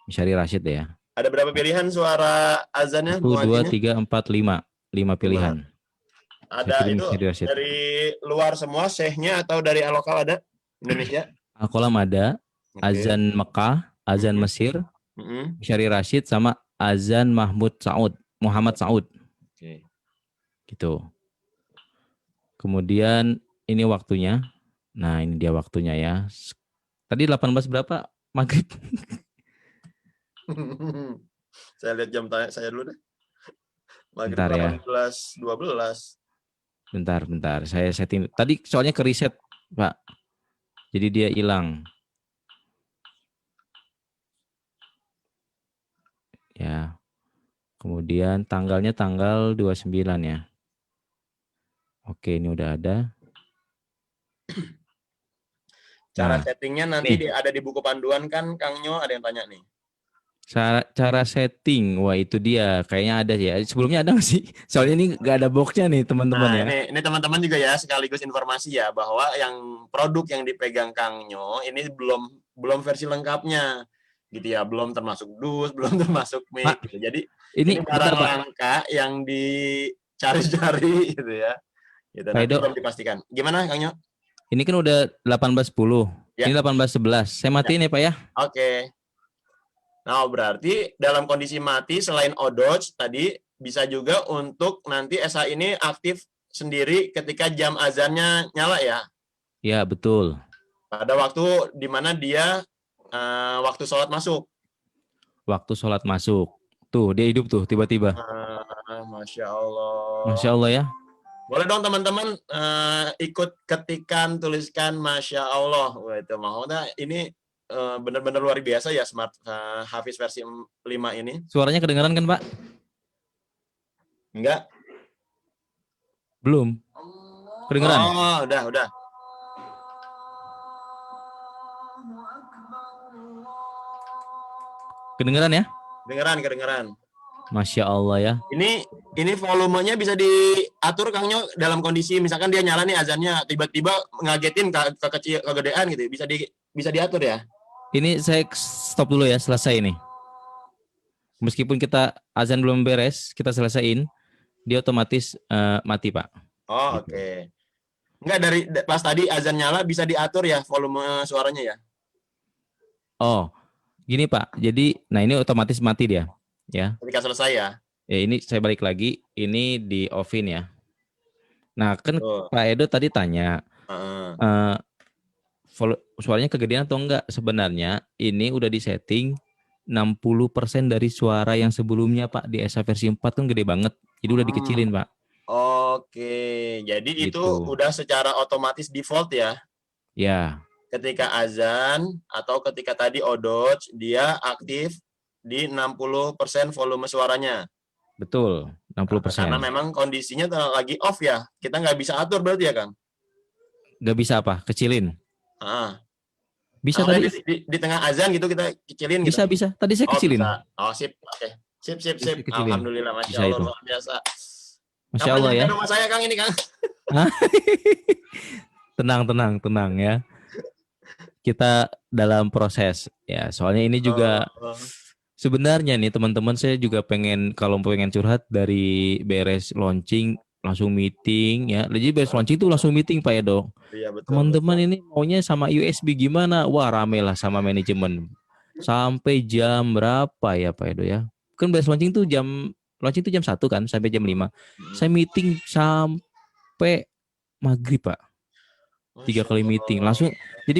Syari Rashid ya. Ada berapa pilihan suara azannya? 1, 2, 3, 4, 5. 5 pilihan. Ada itu dari luar semua, Syekhnya atau dari lokal ada? Indonesia? Al-Qalam ada, azan Mekah, azan Mesir, Syari Rashid, sama azan Muhammad Saud. Oke. Gitu. Kemudian ini waktunya. Nah, ini dia waktunya ya. Tadi 18 berapa? Maghrib. Saya lihat jam tanya saya dulu deh. Maghrib Bentar ya. 18.12. Bentar. Saya setting. Tadi soalnya ke reset, Pak. Jadi dia hilang. Ya. Kemudian tanggalnya tanggal 29 ya. Oke, ini udah ada. Cara Nah, settingnya nanti nih. ada di buku panduan kan, Kang Nyo, ada yang tanya nih. Cara setting, wah itu dia. Kayaknya ada ya. Sebelumnya ada nggak sih? Soalnya ini nggak ada boxnya nih teman-teman Nah, ya. ini teman-teman juga ya sekaligus informasi ya bahwa yang produk yang dipegang Kang Nyo ini belum versi lengkapnya gitu ya, belum termasuk dus, belum termasuk mic Pak, gitu. Jadi ini ini bentar barang Pak. langka yang dicari-cari gitu ya. Gitu. Pak Nanti Edo, belum dipastikan. Gimana Kang Nyo? ini kan udah 18.10. Ya, Ini 18.11. Saya ya. matiin ya Pak ya. Oke. Nah, berarti dalam kondisi mati selain ODOJ tadi bisa juga untuk nanti SH ini aktif sendiri ketika jam azannya nyala ya. Ya, betul. Pada waktu di mana dia waktu sholat masuk. Waktu sholat masuk. Tuh, dia hidup tuh tiba-tiba. Masya Allah. Masya Allah ya. Boleh dong teman-teman ikut ketikan, tuliskan Masya Allah. Wah, itu maksudnya ini benar-benar luar biasa ya Smart Hafiz versi 5 ini. Suaranya kedengaran kan Pak? Enggak? Belum. Kedengaran? Oh, udah. Kedengaran ya? Kedengeran. Masya Allah ya. Ini volumenya bisa diatur Kang Nyo dalam kondisi misalkan dia nyala nih azannya tiba-tiba ngagetin kegedean gitu. Bisa diatur ya. Ini saya stop dulu ya, selesai nih. Meskipun kita azan belum beres, kita selesaiin, dia otomatis mati Pak. Oh, Gitu. oke. Enggak dari pas tadi azan nyala bisa diatur ya volume suaranya ya. Oh, gini Pak. Jadi, nah ini otomatis mati dia, ya. Ketika selesai ya. Ya ini saya balik lagi, ini di offin ya. Nah kan Tuh. Pak Edo tadi tanya, Heeh. suaranya kegedean atau enggak? Sebenarnya ini udah disetting 60% dari suara yang sebelumnya Pak di ESA versi 4 kan gede banget. Jadi udah dikecilin Pak. Oke, jadi itu Gitu. udah secara otomatis default ya. Ya, Ketika azan atau ketika tadi ODOJ dia aktif di 60% volume suaranya. betul. 60%. Karena memang kondisinya lagi off ya. Kita nggak bisa atur berarti ya, Kang? Nggak bisa apa? Kecilin. Bisa Nah, tadi. di tengah azan gitu kita kecilin gitu. Bisa. Tadi saya kecilin. Bisa. Oh, sip. Oke. Sip. Kecilin. Alhamdulillah, Masya Bisa Allah, itu. luar biasa. Masya Kapan Allah ya. nyampe rumah saya, Kang, ini, Kang? Tenang ya. Kita dalam proses ya. Soalnya ini juga sebenarnya nih teman-teman, saya juga kalau pengen curhat dari beres launching langsung meeting ya. Jadi beres launching itu langsung meeting Pak Edo. Iya, betul. Teman-teman ini maunya sama USB gimana? Wah, rame lah sama manajemen. Sampai jam berapa ya Pak Edo ya? Kan beres launching tuh jam 1 kan sampai jam 5. Saya meeting sampai maghrib Pak. 3 kali meeting. Langsung jadi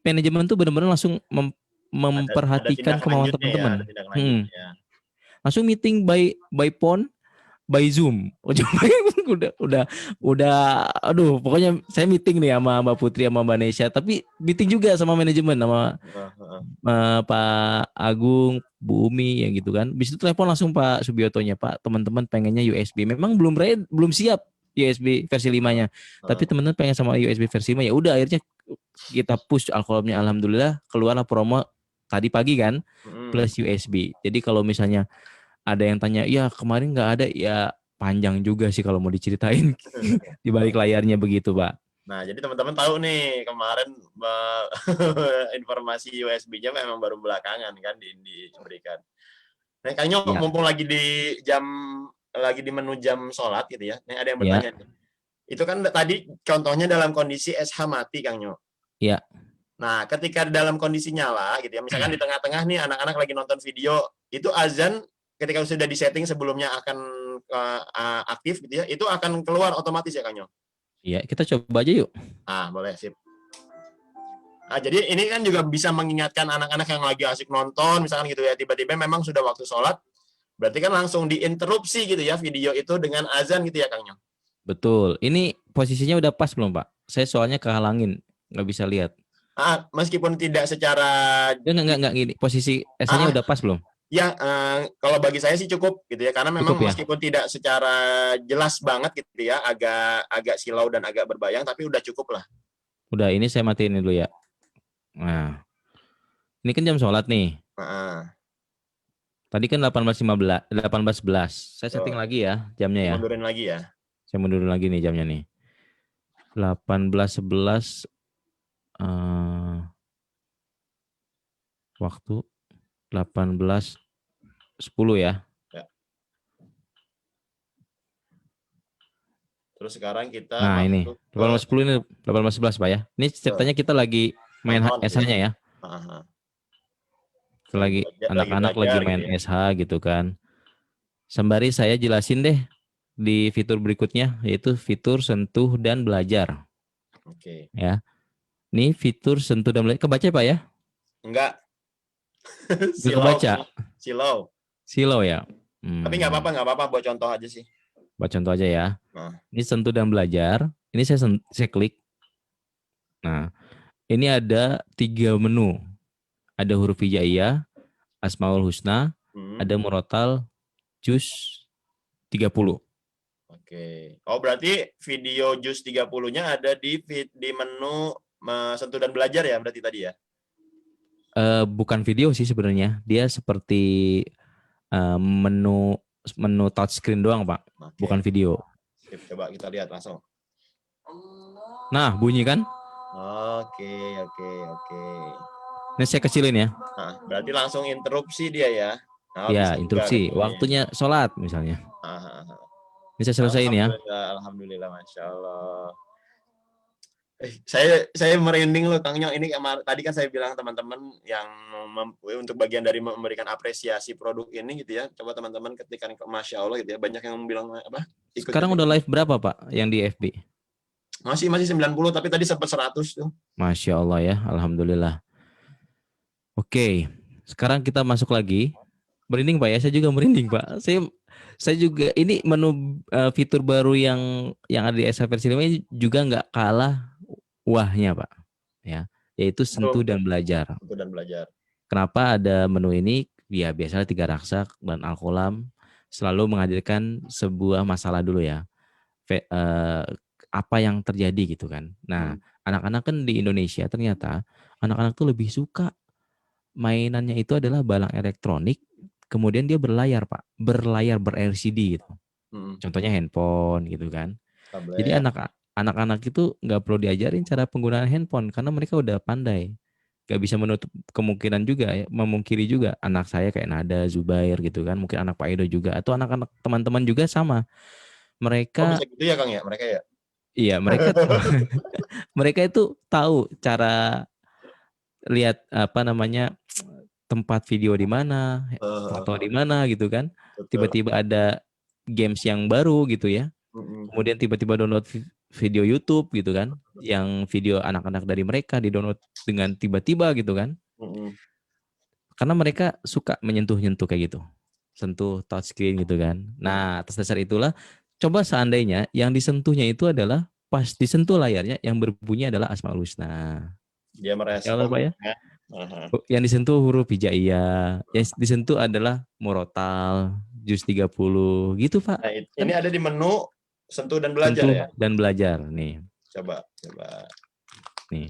manajemen tuh benar-benar langsung memperhatikan kemauan teman-teman. Langsung meeting by phone, by Zoom. udah aduh, pokoknya saya meeting nih sama Mbak Putri sama Mbak Nesya, tapi meeting juga sama manajemen sama Pak Agung, Bu Umi ya gitu kan. Bis itu telepon langsung Pak Subiotonya, Pak, teman-teman pengennya USB. Memang belum siap USB versi 5-nya. Tapi teman-teman pengen sama USB versi 5, ya udah akhirnya kita push alkolomnya, alhamdulillah keluarlah promo tadi pagi kan plus USB. Jadi kalau misalnya ada yang tanya, ya kemarin nggak ada, ya panjang juga sih kalau mau diceritain di balik layarnya begitu Pak. Nah, jadi teman-teman tahu nih kemarin informasi USB-nya memang baru belakangan kan diberikan. Nah, kayaknya mumpung lagi di menu jam sholat gitu ya. Nih ada yang bertanya nih. Itu kan tadi contohnya dalam kondisi SH mati Kang Nyo. Iya. Nah, ketika dalam kondisi nyala gitu ya, misalkan di tengah-tengah nih anak-anak lagi nonton video, itu azan ketika sudah disetting sebelumnya akan aktif gitu ya, itu akan keluar otomatis ya Kang Nyo? Iya, kita coba aja yuk. Boleh, sip. Jadi ini kan juga bisa mengingatkan anak-anak yang lagi asik nonton, misalkan gitu ya, tiba-tiba memang sudah waktu sholat, berarti kan langsung diinterupsi gitu ya video itu dengan azan gitu ya Kang Nyo? Betul. Ini posisinya udah pas belum Pak? Saya soalnya kehalangin, nggak bisa lihat. Meskipun tidak secara... Enggak gini. Posisi SH-nya udah pas belum? Ya, kalau bagi saya sih cukup gitu ya, karena memang Cukup ya? meskipun tidak secara jelas banget gitu ya, agak silau dan agak berbayang, tapi udah cukup lah. Udah, ini saya matiin dulu ya. Nah, ini kan jam sholat nih. Nah, Tadi kan 18.15, 18.11. Saya setting tuh, lagi ya jamnya ya. mundurin lagi ya. Saya mundurin lagi nih jamnya nih. 18.11 waktu 18.10 ya. Ya. Terus sekarang kita Nah, ini masuk ke 18.10 ini 18.11 Pak ya. Ini ceritanya kita lagi main nonton gitu SH-nya ya. Aha. Kita lagi anak-anak lagi belajar main gitu ya. SH gitu kan. Sembari saya jelasin deh di fitur berikutnya, yaitu fitur sentuh dan belajar Oke. ya. Ini fitur sentuh dan belajar. Kebaca Pak ya? Enggak. Nggak Silau. kebaca. Silau. Silau ya. Tapi nggak apa-apa buat contoh aja sih. Buat contoh aja ya. Nah. Ini sentuh dan belajar. Ini saya klik. Nah, ini ada 3 menu. Ada huruf hijaiyah, Asmaul Husna, ada murotal, juz 30. Oke. Oh, berarti video juz 30-nya ada di menu sentuh dan belajar ya berarti tadi ya? Bukan video sih sebenarnya. Dia seperti menu touchscreen doang, Pak. Oke. Bukan video. Sip, coba kita lihat langsung. Nah, bunyi kan? Oke. Ini saya kecilin ya. Nah, berarti langsung interupsi dia ya. Nah, Ya, bisa juga interupsi. katanya. Waktunya sholat misalnya. Ah. Ini saya selesaiin ya. Alhamdulillah, Masya Allah. Saya merinding loh, Kang Nyong. Ini tadi kan saya bilang teman-teman yang untuk bagian dari memberikan apresiasi produk ini gitu ya. Coba teman-teman ketikkan Masya Allah gitu ya. Banyak yang bilang apa? Sekarang udah live berapa, Pak, yang di FB? Masih 90, tapi tadi sempat 100 tuh. Masya Allah ya, alhamdulillah. Oke, sekarang kita masuk lagi. Merinding Pak ya, saya juga merinding Pak. Saya juga ini menu fitur baru yang ada di SH versi 5 ini juga nggak kalah wahnya Pak. Ya, yaitu sentuh dan belajar. Sentuh dan belajar. Kenapa ada menu ini? Ya biasanya 3 raksak dan Al-Qalam selalu menghadirkan sebuah masalah dulu ya. Apa yang terjadi gitu kan. Nah, anak-anak kan di Indonesia ternyata anak-anak tuh lebih suka mainannya itu adalah balang elektronik, kemudian dia berlayar Pak, ber-LCD gitu. Contohnya handphone gitu kan. Tablet. Jadi anak-anak itu nggak perlu diajarin cara penggunaan handphone karena mereka udah pandai. Gak bisa menutup kemungkinan juga ya, memungkiri juga anak saya kayak Nada, Zubair gitu kan, mungkin anak Pak Edo juga atau anak-anak teman-teman juga sama. Mereka bisa gitu ya Kang ya, mereka ya? Iya, mereka itu tahu cara lihat tempat video di mana, foto di mana gitu kan. Tiba-tiba ada games yang baru gitu ya. Kemudian tiba-tiba download video YouTube gitu kan, yang video anak-anak dari mereka di-download dengan tiba-tiba gitu kan. Karena mereka suka menyentuh-nyentuh kayak gitu. Sentuh touchscreen gitu kan. Nah, atas dasar itulah coba seandainya yang disentuhnya itu adalah pas disentuh layarnya yang berbunyi adalah Asmaul Husna. Dia merespon Pak ya. Yang disentuh huruf hijaiyah, yang disentuh adalah murotal, juz 30 gitu Pak. Nah, ini ada di menu sentuh dan belajar sentuh ya. Dan belajar nih. Coba. Nih.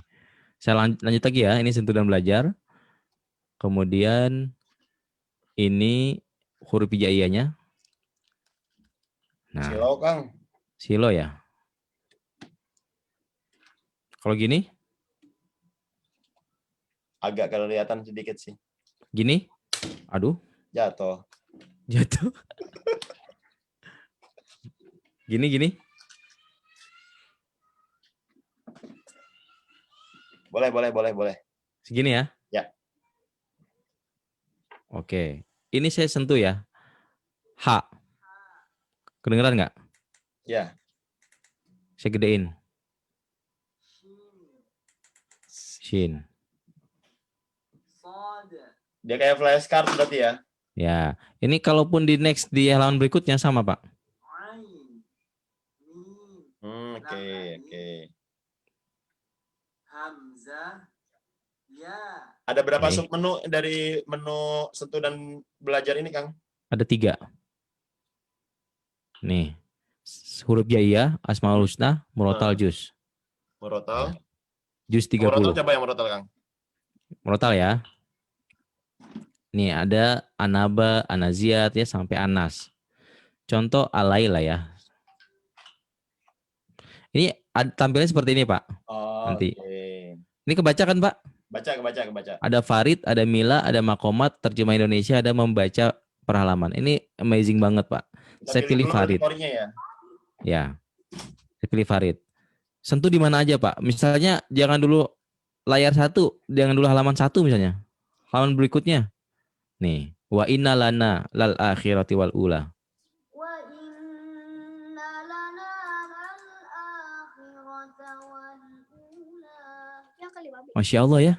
Saya lanjut lagi ya, ini sentuh dan belajar. Kemudian ini huruf hijaiyahnya. Nah. Silau Kang. Silo ya. Kalau gini? Agak kelihatan sedikit sih. Gini? Aduh. Jatuh. Gini. Boleh. Segini ya? Ya. Oke. Ini saya sentuh ya. H. Kedengeran nggak? Ya. Saya gedein. Shin. Dia kayak flashcard berarti ya? Ya. Ini kalaupun di halaman berikutnya sama Pak. Oke. Ada berapa Oke. sub menu dari menu sentuh dan belajar ini, Kang? Ada 3. Nih, huruf jaiyah, asmaul husna, murotal juz. Murotal. Juz Murotal 30. coba yang murotal, Kang. Murotal ya. Nih ada anaba, anaziat ya sampai anas. Contoh alai lah ya. Ini tampilnya seperti ini Pak. Oh, Nanti. oke. Ini kebaca kan Pak? Kebaca. Ada Farid, ada Mila, ada Makomat, terjemah Indonesia, ada membaca per halaman. Ini amazing banget Pak. Kita Saya pilih dulu nanti Farid. core-nya ya. Ya, saya pilih Farid. Sentuh di mana aja Pak? Misalnya jangan dulu layar 1, jangan dulu halaman 1 misalnya. Halaman berikutnya. Nih, wa inna lana lal akhirati wal ula. Wa inna lana lal-akhirata wal-ula. Yang kelima, Bi. Masya Allah ya.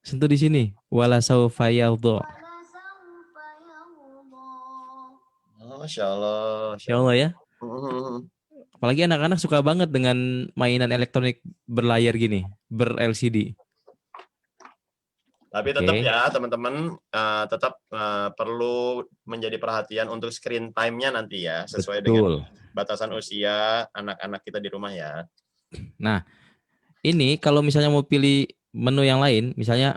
Sentuh di sini. Wala saufa yardha. Wala sawfa yarda. Oh, Masya Allah. Masya Allah ya. Hmm. Apalagi anak-anak suka banget dengan mainan elektronik berlayar gini, ber-LCD. Tapi tetap Oke. ya teman-teman tetap perlu menjadi perhatian untuk screen time-nya nanti ya sesuai dengan Betul. batasan usia anak-anak kita di rumah ya. Nah, ini kalau misalnya mau pilih menu yang lain, misalnya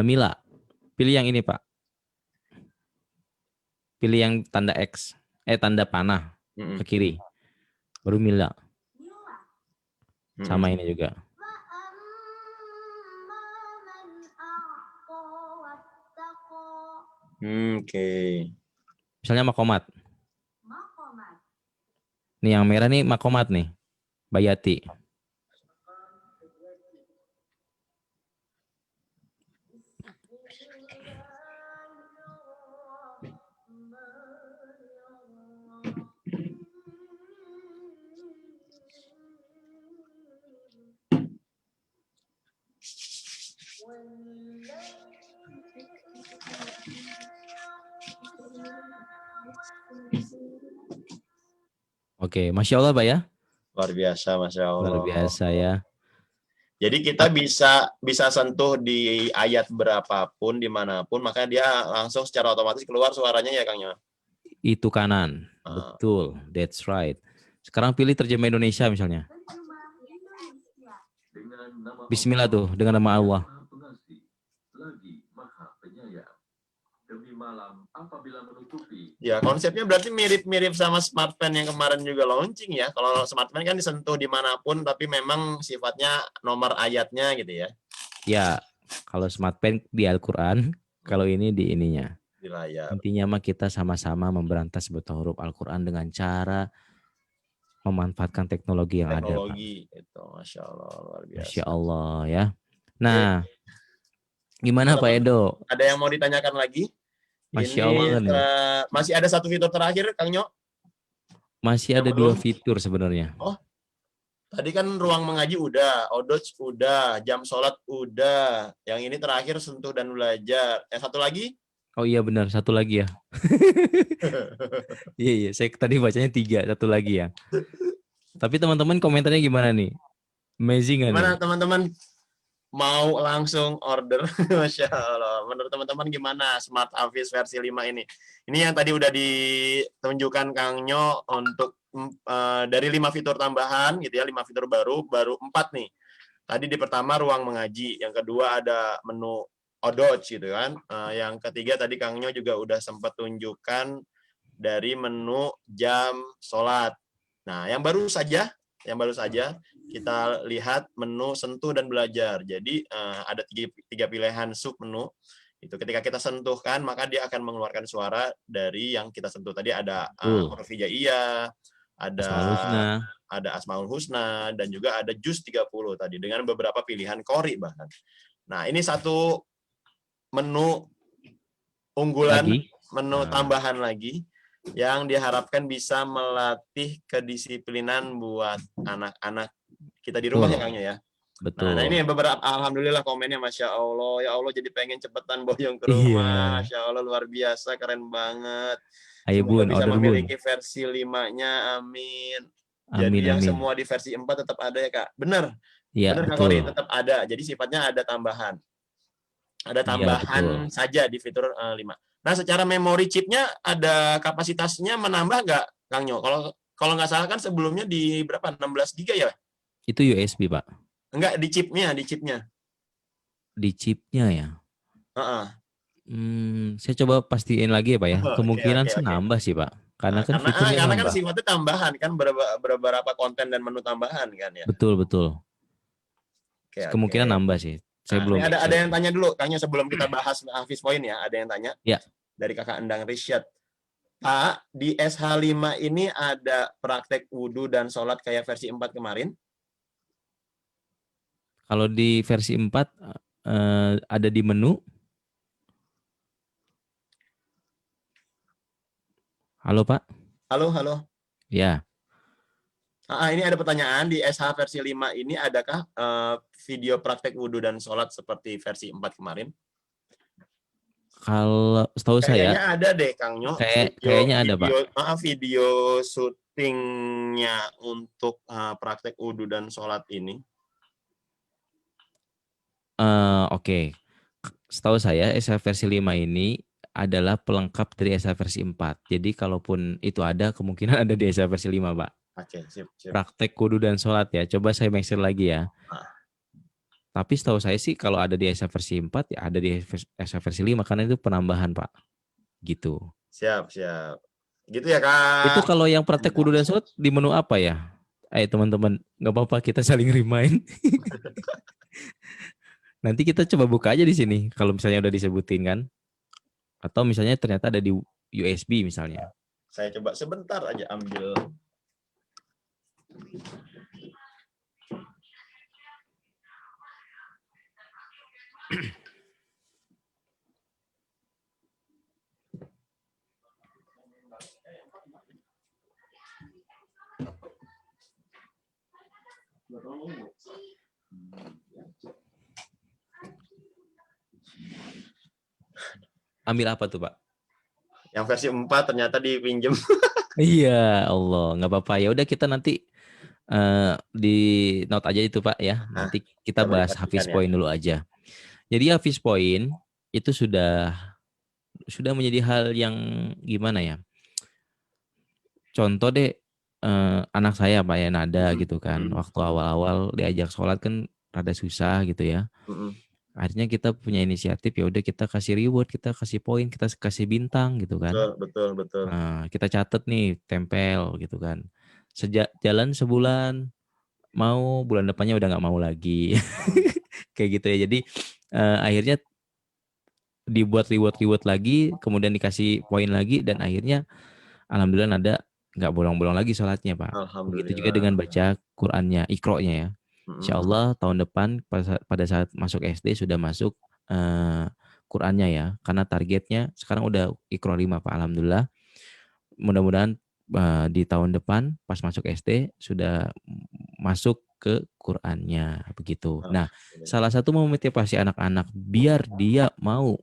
Mila, pilih yang ini Pak. Pilih yang tanda X, tanda panah ke kiri. Baru Mila. Sama ini juga. Wa amma man a'ta wattaqa. Oke. Misalnya Makomat. Maqamat. Nih yang merah nih Makomat nih. Bayati. Oke, Masya Allah Pak ya. Luar biasa, Masya Allah. Luar biasa ya. Jadi kita bisa sentuh di ayat berapapun, dimanapun, maka dia langsung secara otomatis keluar suaranya ya, Kang ya. Itu kanan. Betul, that's right. Sekarang pilih terjemah Indonesia misalnya. Bismillah tuh, dengan nama Allah. Ya, konsepnya berarti mirip-mirip sama smartphone yang kemarin juga launching ya. Kalau smartphone kan disentuh dimanapun, tapi memang sifatnya nomor ayatnya gitu ya. Ya, kalau smartphone di Al-Quran, kalau ini di ininya. Di layar. Intinya mah kita sama-sama memberantas buta huruf Al-Quran dengan cara memanfaatkan teknologi yang ada. Teknologi itu, Masya Allah, luar biasa. Masya Allah ya. Nah, gimana Pak Edo? Ada yang mau ditanyakan lagi? Masya Ini Allah nih. masih ada satu fitur terakhir, Kang Nyo. Masih ada 2 fitur sebenarnya. Oh, tadi kan ruang mengaji udah, Odoc udah, jam sholat udah. Yang ini terakhir sentuh dan belajar. Yang satu lagi? Oh iya benar, satu lagi ya. Iya, saya tadi bacanya 3, satu lagi ya. Tapi teman-teman komentarnya gimana nih? Amazing kan? Gimana teman-teman? Mau langsung order? Masya Allah. Menurut teman-teman gimana Smart Office versi 5 ini? Ini yang tadi udah ditunjukkan Kang Nyo untuk dari 5 fitur tambahan gitu ya, 5 fitur baru 4 nih. Tadi di pertama ruang mengaji, yang kedua ada menu Odoc gitu kan. Yang ketiga tadi Kang Nyo juga udah sempat tunjukkan dari menu jam sholat. Nah, yang baru saja kita lihat menu sentuh dan belajar. Jadi ada 3 pilihan sub menu. Itu ketika kita sentuhkan maka dia akan mengeluarkan suara dari yang kita sentuh. Tadi ada huruf hijaiyah, ada Asmaul Husna, dan juga ada juz 30 tadi dengan beberapa pilihan qori bahkan. Nah, ini satu menu unggulan, menu tambahan lagi yang diharapkan bisa melatih kedisiplinan buat anak-anak kita di rumah ya Kang ya. Betul. Nah, ini beberapa alhamdulillah komennya Masya Allah. Ya Allah jadi pengen cepetan boyong ke rumah. Masya Allah luar biasa, keren banget. Ayo Semoga Bun, bisa order memiliki Bun. versi 5-nya, amin. Amin, Jadi yang amin. semua di versi 4 tetap ada ya Kak. Benar. Iya, Benar Kang betul. Kori, tetap ada. Jadi sifatnya ada tambahan. Ada Iya, tambahan betul. saja di fitur 5. Nah, secara memori chipnya ada kapasitasnya menambah nggak, Kang Nyo? Kalau kalau nggak salah kan sebelumnya di berapa? 16 giga ya? Itu USB, Pak. Enggak, di chipnya. Di chipnya ya. Heeh. Saya coba pastiin lagi ya, Pak ya. Oke, Kemungkinan oke, sih oke. nambah sih, Pak. Karena Nah, kan fiturnya karena kan nambah. sifatnya tambahan kan beberapa konten dan menu tambahan kan ya. Betul, betul. Oke, oke. Kemungkinan nambah sih. Saya Nah, ini belum make ada sure yang sih. tanya dulu, Kang Nyo, sebelum kita bahas Hafiz Point ya. Ada yang tanya Ya, dari Kakak Endang Risyad. Pak, di SH5 ini ada praktek wudhu dan sholat kayak versi 4 kemarin? kalau di versi 4 ada di menu. Halo, Pak. Halo, halo. Ya. Ini ada pertanyaan, di SH versi 5 ini adakah video praktek wudhu dan sholat seperti versi 4 kemarin? Kalau setahu Kayaknya saya ada deh, Kang Nyo. kayaknya ada, Pak. Video syutingnya untuk praktek wudhu dan sholat ini. Oke. Setahu saya SH versi 5 ini adalah pelengkap dari SH versi 4. Jadi kalaupun itu ada, kemungkinan ada di SH versi 5, Pak. Oke, sip. Praktek kudu dan sholat ya. Coba saya make sure lagi ya. Ah. Tapi setahu saya sih kalau ada di SH versi 4 ya ada di SH versi 5 karena itu penambahan, Pak. Gitu. Siap. Gitu ya, Kak. Itu kalau yang praktek kudu dan sholat di menu apa ya? Teman-teman, nggak apa-apa kita saling remind. Nanti kita coba buka aja di sini kalau misalnya udah disebutin kan. Atau misalnya ternyata ada di USB misalnya. Saya coba sebentar aja ambil. Ambil apa tuh, Pak? Yang versi 4 ternyata dipinjem. Iya, Allah, nggak apa-apa. Ya udah kita nanti di note aja itu, Pak ya. Nanti kita coba bahas dipastikan Hafiz ya. Point dulu aja. Jadi Hafiz Point itu sudah menjadi hal yang gimana ya? Contoh deh anak saya Pak ya Nada gitu kan. Waktu awal-awal diajak sholat kan rada susah gitu ya. Akhirnya kita punya inisiatif ya udah kita kasih reward, kita kasih poin, kita kasih bintang gitu kan. Betul. Nah, kita catat nih, tempel gitu kan. Sejak jalan sebulan, mau bulan depannya udah nggak mau lagi. Kayak gitu ya. Jadi akhirnya dibuat reward lagi, kemudian dikasih poin lagi, dan akhirnya alhamdulillah Nada nggak bolong-bolong lagi sholatnya, Pak. Begitu juga dengan baca Qur'annya, Iqra-nya ya. Insya Allah tahun depan pada saat masuk SD sudah masuk Qur'annya ya. Karena targetnya sekarang udah Iqra 5, Pak. Alhamdulillah. Mudah-mudahan di tahun depan pas masuk SD sudah masuk ke Qur'annya begitu. Nah, salah satu memotivasi anak-anak biar dia mau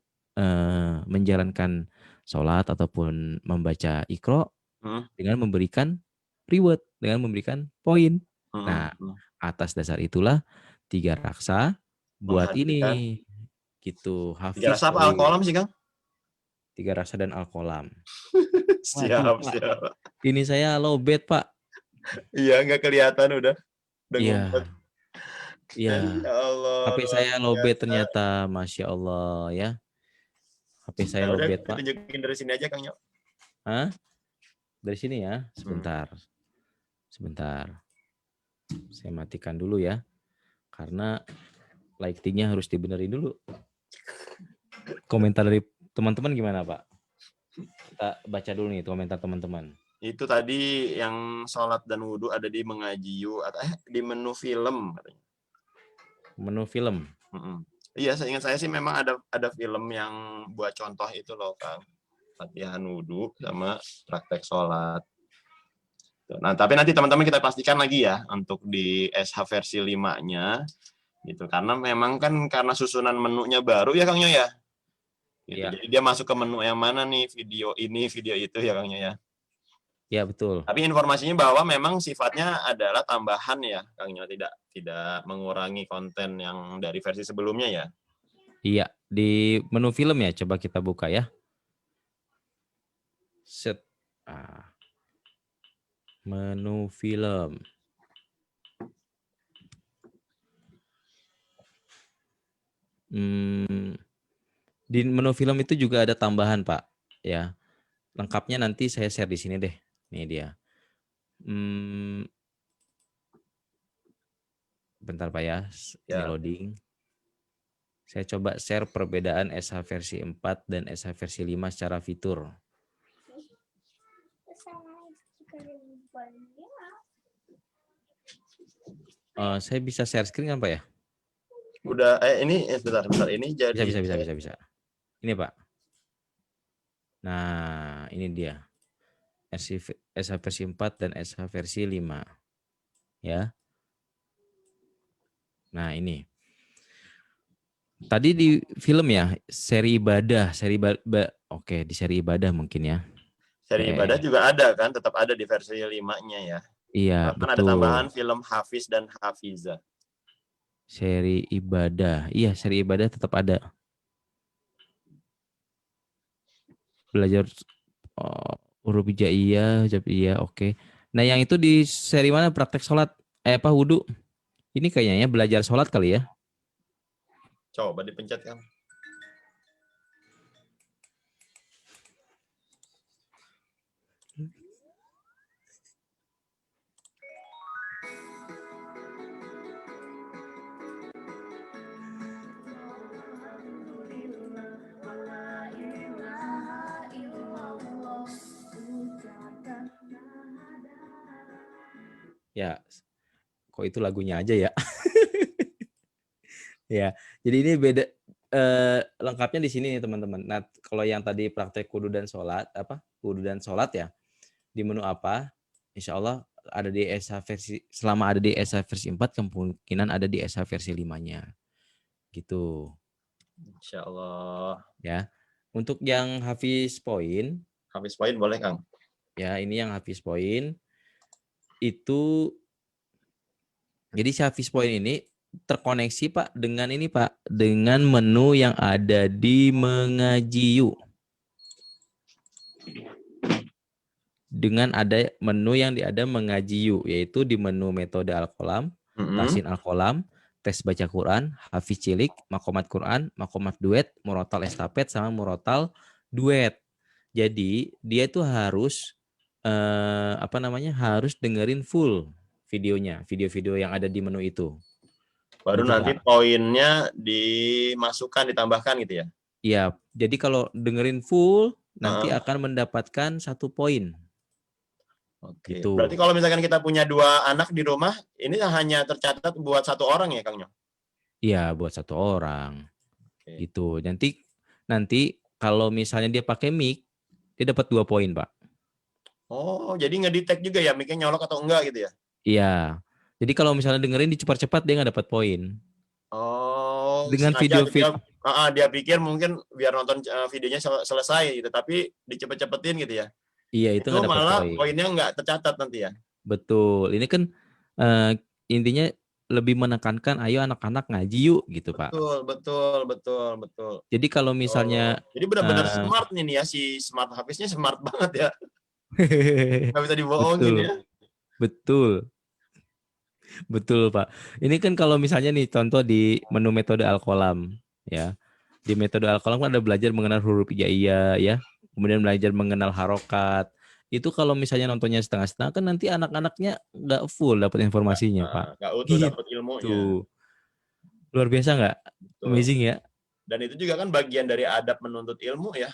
menjalankan sholat ataupun membaca Iqra dengan memberikan reward, dengan memberikan poin. Nah, atas dasar itulah 3 raksa buat ini gitu. 3 raksa apa Al-Qalam sih, Kang? 3 raksa dan Al-Qalam. Siap. Ini saya lowbat, Pak. Iya, nggak kelihatan udah Iya. Ya Allah. HP saya lowbat ternyata, Masya Allah ya. HP saya lowbat, Pak. Tunjukin dari sini aja, Kang Nyo. Hah? Dari sini ya, sebentar. Saya matikan dulu ya, karena lightingnya harus dibenerin dulu. Komentar dari teman-teman gimana, Pak? Kita baca dulu nih komentar teman-teman. Itu tadi yang sholat dan wudhu ada di Mengaji You atau di menu film katanya. Menu film. Iya, seingat saya sih memang ada film yang buat contoh itu loh, Kang. Latihan wudhu sama praktek sholat. Nah, tapi nanti teman-teman kita pastikan lagi ya untuk di SH versi 5-nya gitu. Karena memang kan karena susunan menunya baru ya, Kang Nyo ya. Gitu. Ya. Jadi dia masuk ke menu yang mana nih, video ini, video itu ya, Kang Nyo ya. Ya, betul. Tapi informasinya bahwa memang sifatnya adalah tambahan ya, Kang Nyo, tidak mengurangi konten yang dari versi sebelumnya ya. Iya, di menu film ya, coba kita buka ya. Set. Menu film. Di menu film itu juga ada tambahan, Pak. Ya, lengkapnya nanti saya share di sini deh. Nih dia. Bentar Pak ya, ini Ya. loading. Saya coba share perbedaan SH versi 4 dan SH versi 5 secara fitur. Saya bisa share screen kan Pak ya? Udah, ini bentar. Ini jadi Bisa. Ini Pak. Nah, ini dia. SH versi 4 dan SH versi 5. Ya. Nah, ini. Tadi di film ya, seri ibadah. Oke, di seri ibadah mungkin ya. seri ibadah juga ada kan, tetap ada di versi 5-nya ya. Iya, Bahkan ada betul. tambahan film Hafiz dan Hafizah. Seri ibadah. Iya, seri ibadah tetap ada. Belajar huruf hijaiyah, oke. Nah, yang itu di seri mana praktek sholat? Wudhu? Ini kayaknya belajar sholat kali ya? Coba dipencet kan. Ya, kok itu lagunya aja ya? Ya, jadi ini beda. Lengkapnya di sini nih teman-teman. Nah, kalau yang tadi praktek wudu dan sholat, ya, di menu apa? Insya Allah ada di SH versi, selama ada di SH versi 4, kemungkinan ada di SH versi 5-nya. Gitu. Insya Allah. Ya. Untuk yang Hafiz Point. Hafiz Point boleh, Kang? Ya, ini yang Hafiz Point. Itu, jadi si Hafiz Point ini terkoneksi Pak dengan ini Pak, dengan menu yang ada di Mengaji Yuk. Dengan ada menu yang ada Mengaji Yuk, yaitu di menu metode Al-Qalam, Tahsin Al-Qalam, tes baca Quran, Hafiz cilik, makomat Quran, makomat duet, murotal estafet, sama murotal duet. Jadi dia itu harus harus dengerin full videonya, video-video yang ada di menu itu. Baru gitu, nanti Pak. Poinnya dimasukkan, ditambahkan gitu ya? Iya, jadi kalau dengerin full nanti akan mendapatkan 1 poin. Oke. Gitu. Berarti kalau misalkan kita punya 2 anak di rumah, ini hanya tercatat buat 1 orang ya, Kang Nyo? Iya, buat 1 orang. Oke. Gitu. Nanti kalau misalnya dia pakai mic, dia dapat 2 poin, Pak. Oh, jadi ngedetect juga ya mic-nya nyolok atau enggak gitu ya? Iya. Jadi kalau misalnya dengerin dicepat-cepat dia nggak dapat poin. Oh, Dengan sengaja video dia pikir mungkin biar nonton videonya selesai gitu, tapi dicepet-cepetin gitu ya? Iya, itu Itu nggak dapat malah poin. poinnya nggak tercatat nanti ya? Betul. Ini kan intinya lebih menekankan ayo anak-anak ngaji yuk gitu, Pak. Betul. Jadi kalau misalnya Jadi benar-benar smart nih ya, si Smart Hafiznya smart banget ya. Nggak bisa dibohongin ya. Betul, Pak. Ini kan kalau misalnya nih contoh di menu metode Al-Qalam ya. Di metode Al-Qalam kan ada belajar mengenal huruf hijaiyah ya. Kemudian belajar mengenal harokat. Itu kalau misalnya nontonnya setengah-setengah kan nanti anak-anaknya nggak full dapat informasinya, Pak. Nggak utuh dapat ilmunya. Luar biasa nggak? Amazing ya. Dan itu juga kan bagian dari adab menuntut ilmu ya.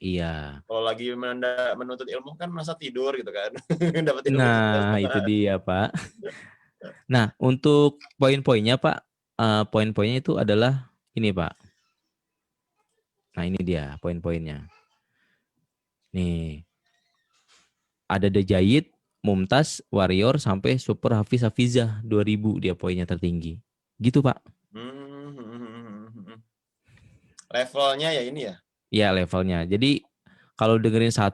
Iya. Kalau lagi menuntut ilmu kan masa tidur gitu kan. Dapat ilmu. Nah, itu dia, Pak. Nah, untuk poin-poinnya, Pak. Poin-poinnya itu adalah ini, Pak. Nah, ini dia poin-poinnya. Nih. Ada Dejayid, Mumtaz, Warrior, sampai Super Hafiz Hafizah 2000 dia poinnya tertinggi. Gitu, Pak. Levelnya ya ini ya? Iya, levelnya. Jadi kalau dengerin 1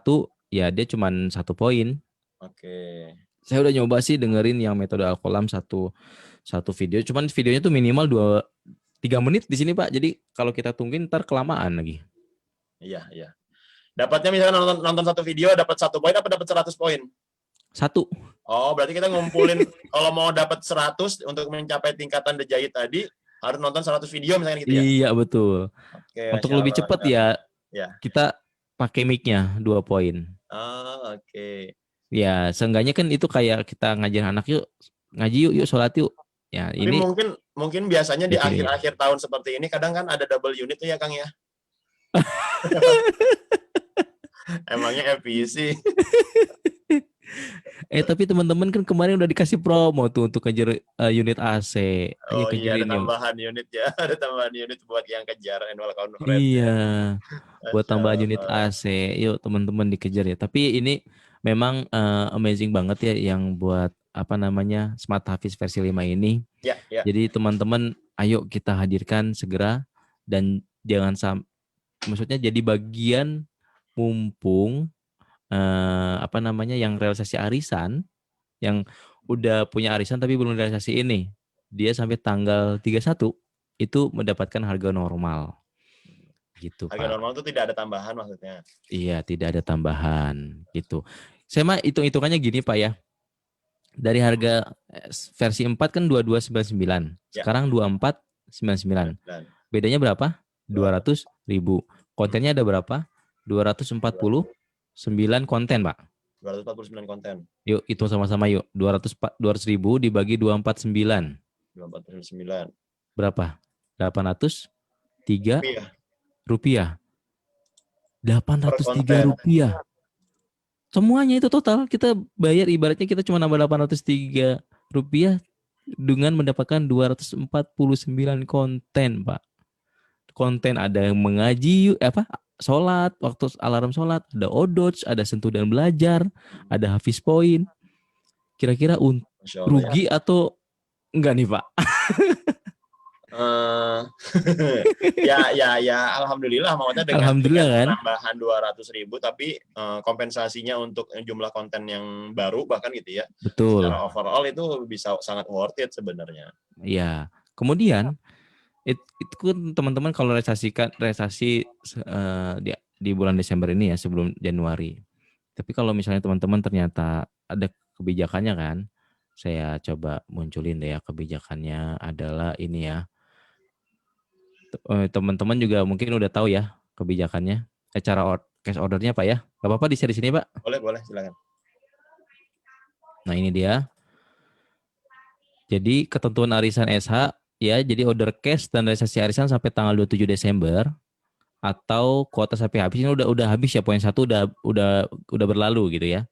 ya dia cuman 1 poin. Oke. Saya udah nyoba sih dengerin yang metode Al-Qalam satu video, cuman videonya tuh minimal 3 menit di sini Pak. Jadi kalau kita tungguin ntar kelamaan lagi. Iya, iya. Dapatnya misalnya nonton satu video dapat 1 poin apa dapat 100 poin? 1. Oh, berarti kita ngumpulin kalau mau dapat 100 untuk mencapai tingkatan The Jahit tadi harus nonton 100 video misalnya gitu ya. Iya betul. Oke, Untuk Masya lebih Allah, cepat Masya ya Allah. Ya. kita pakai mic-nya 2 poin. Oh, oke. Ya, seenggaknya kan itu kayak kita ngajarin anak yuk ngaji yuk sholat yuk. Ya, Tapi ini mungkin biasanya di videonya. akhir-akhir tahun seperti ini kadang kan ada double unit tuh ya Kang ya. Emangnya FPC. Tapi teman-teman kan kemarin udah dikasih promo tuh untuk kejar unit AC. Ayo Oh iya, ada kejarin yuk. tambahan unit ya. Ada tambahan unit buat yang kejar annual conference. Iya, buat Masya tambahan unit Allah. AC. Yuk teman-teman dikejar ya. Tapi ini memang amazing banget ya yang buat apa namanya Smart Hafiz versi 5 ini. Ya, ya. Jadi teman-teman ayo kita hadirkan segera dan jangan maksudnya jadi bagian mumpung apa namanya yang realisasi arisan yang udah punya arisan tapi belum realisasi ini. Dia sampai tanggal 31 itu mendapatkan harga normal. Gitu, Harga Pak. normal itu tidak ada tambahan maksudnya. Iya, tidak ada tambahan gitu. Saya mah hitung-hitungannya gini, Pak ya. Dari harga versi 4 kan 2299. Ya. Sekarang 2499. Dan Bedanya berapa? 200.000. Kontennya ada berapa? 249 konten, Pak. 249 konten. Yuk, hitung sama-sama yuk. 200.000 dibagi 249. 249. Berapa? 803 Iya, rupiah. per 803 konten. rupiah. Semuanya itu total kita bayar ibaratnya kita cuma nambah 803 rupiah dengan mendapatkan 249 konten, Pak. Konten ada yang mengaji, sholat, waktu alarm sholat, ada odots, ada sentuh dan belajar, ada hafiz poin. Kira-kira Masya Allah, rugi atau enggak nih, Pak? ya, alhamdulillah maksudnya dengan Alhamdulillah kan? tambahan 200.000 tapi kompensasinya untuk jumlah konten yang baru bahkan gitu ya. Betul. Secara overall itu bisa sangat worth it sebenarnya. Iya. Kemudian itu kan teman-teman kalau realisasi di bulan Desember ini ya sebelum Januari. Tapi kalau misalnya teman-teman ternyata ada kebijakannya kan, saya coba munculin deh ya kebijakannya adalah ini ya. Teman-teman juga mungkin udah tahu ya kebijakannya, cara cash ordernya Pak ya. Gak apa-apa di sini Pak. Boleh silakan. Nah ini dia. Jadi ketentuan arisan SH ya, jadi order cash dan realisasi arisan sampai tanggal 27 Desember atau kuota sampai habis ini udah habis ya, poin 1 udah berlalu gitu ya.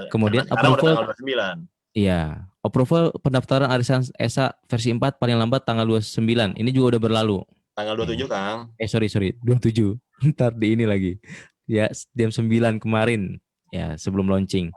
Kemudian approval udah tanggal 29. Iya, approval pendaftaran arisan ESA versi 4 paling lambat tanggal 29. Ini juga udah berlalu. Tanggal 27, Kang. Sorry, 27. Ntar di ini lagi. Ya, jam 9 kemarin. Ya, sebelum launching.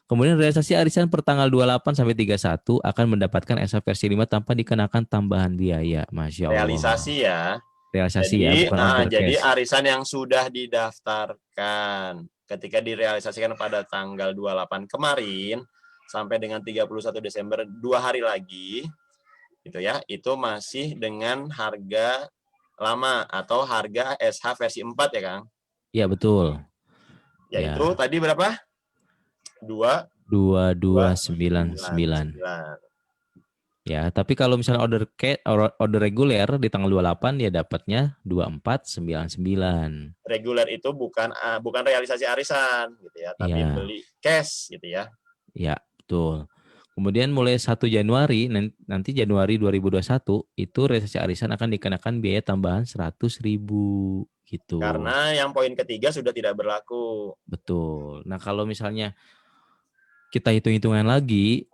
Kemudian realisasi arisan per tanggal 28 sampai 31 akan mendapatkan ESA versi 5 tanpa dikenakan tambahan biaya. Masya Allah. Realisasi ya. Realisasi ya, bukan order jadi cash. arisan yang sudah didaftarkan ketika direalisasikan pada tanggal 28 kemarin sampai dengan 31 Desember 2 hari lagi gitu ya, itu masih dengan harga lama atau harga SH versi 4 ya Kang? Iya betul. Yaitu tadi berapa? 2299. Ya, tapi kalau misalnya order reguler di tanggal 28 ya dapatnya 2499. Reguler itu bukan realisasi arisan gitu ya, tapi beli cash gitu ya. Ya, betul. Kemudian mulai 1 Januari nanti Januari 2021 itu realisasi arisan akan dikenakan biaya tambahan 100.000 gitu. Karena yang poin ketiga sudah tidak berlaku. Betul. Nah, kalau misalnya kita hitung-hitungan lagi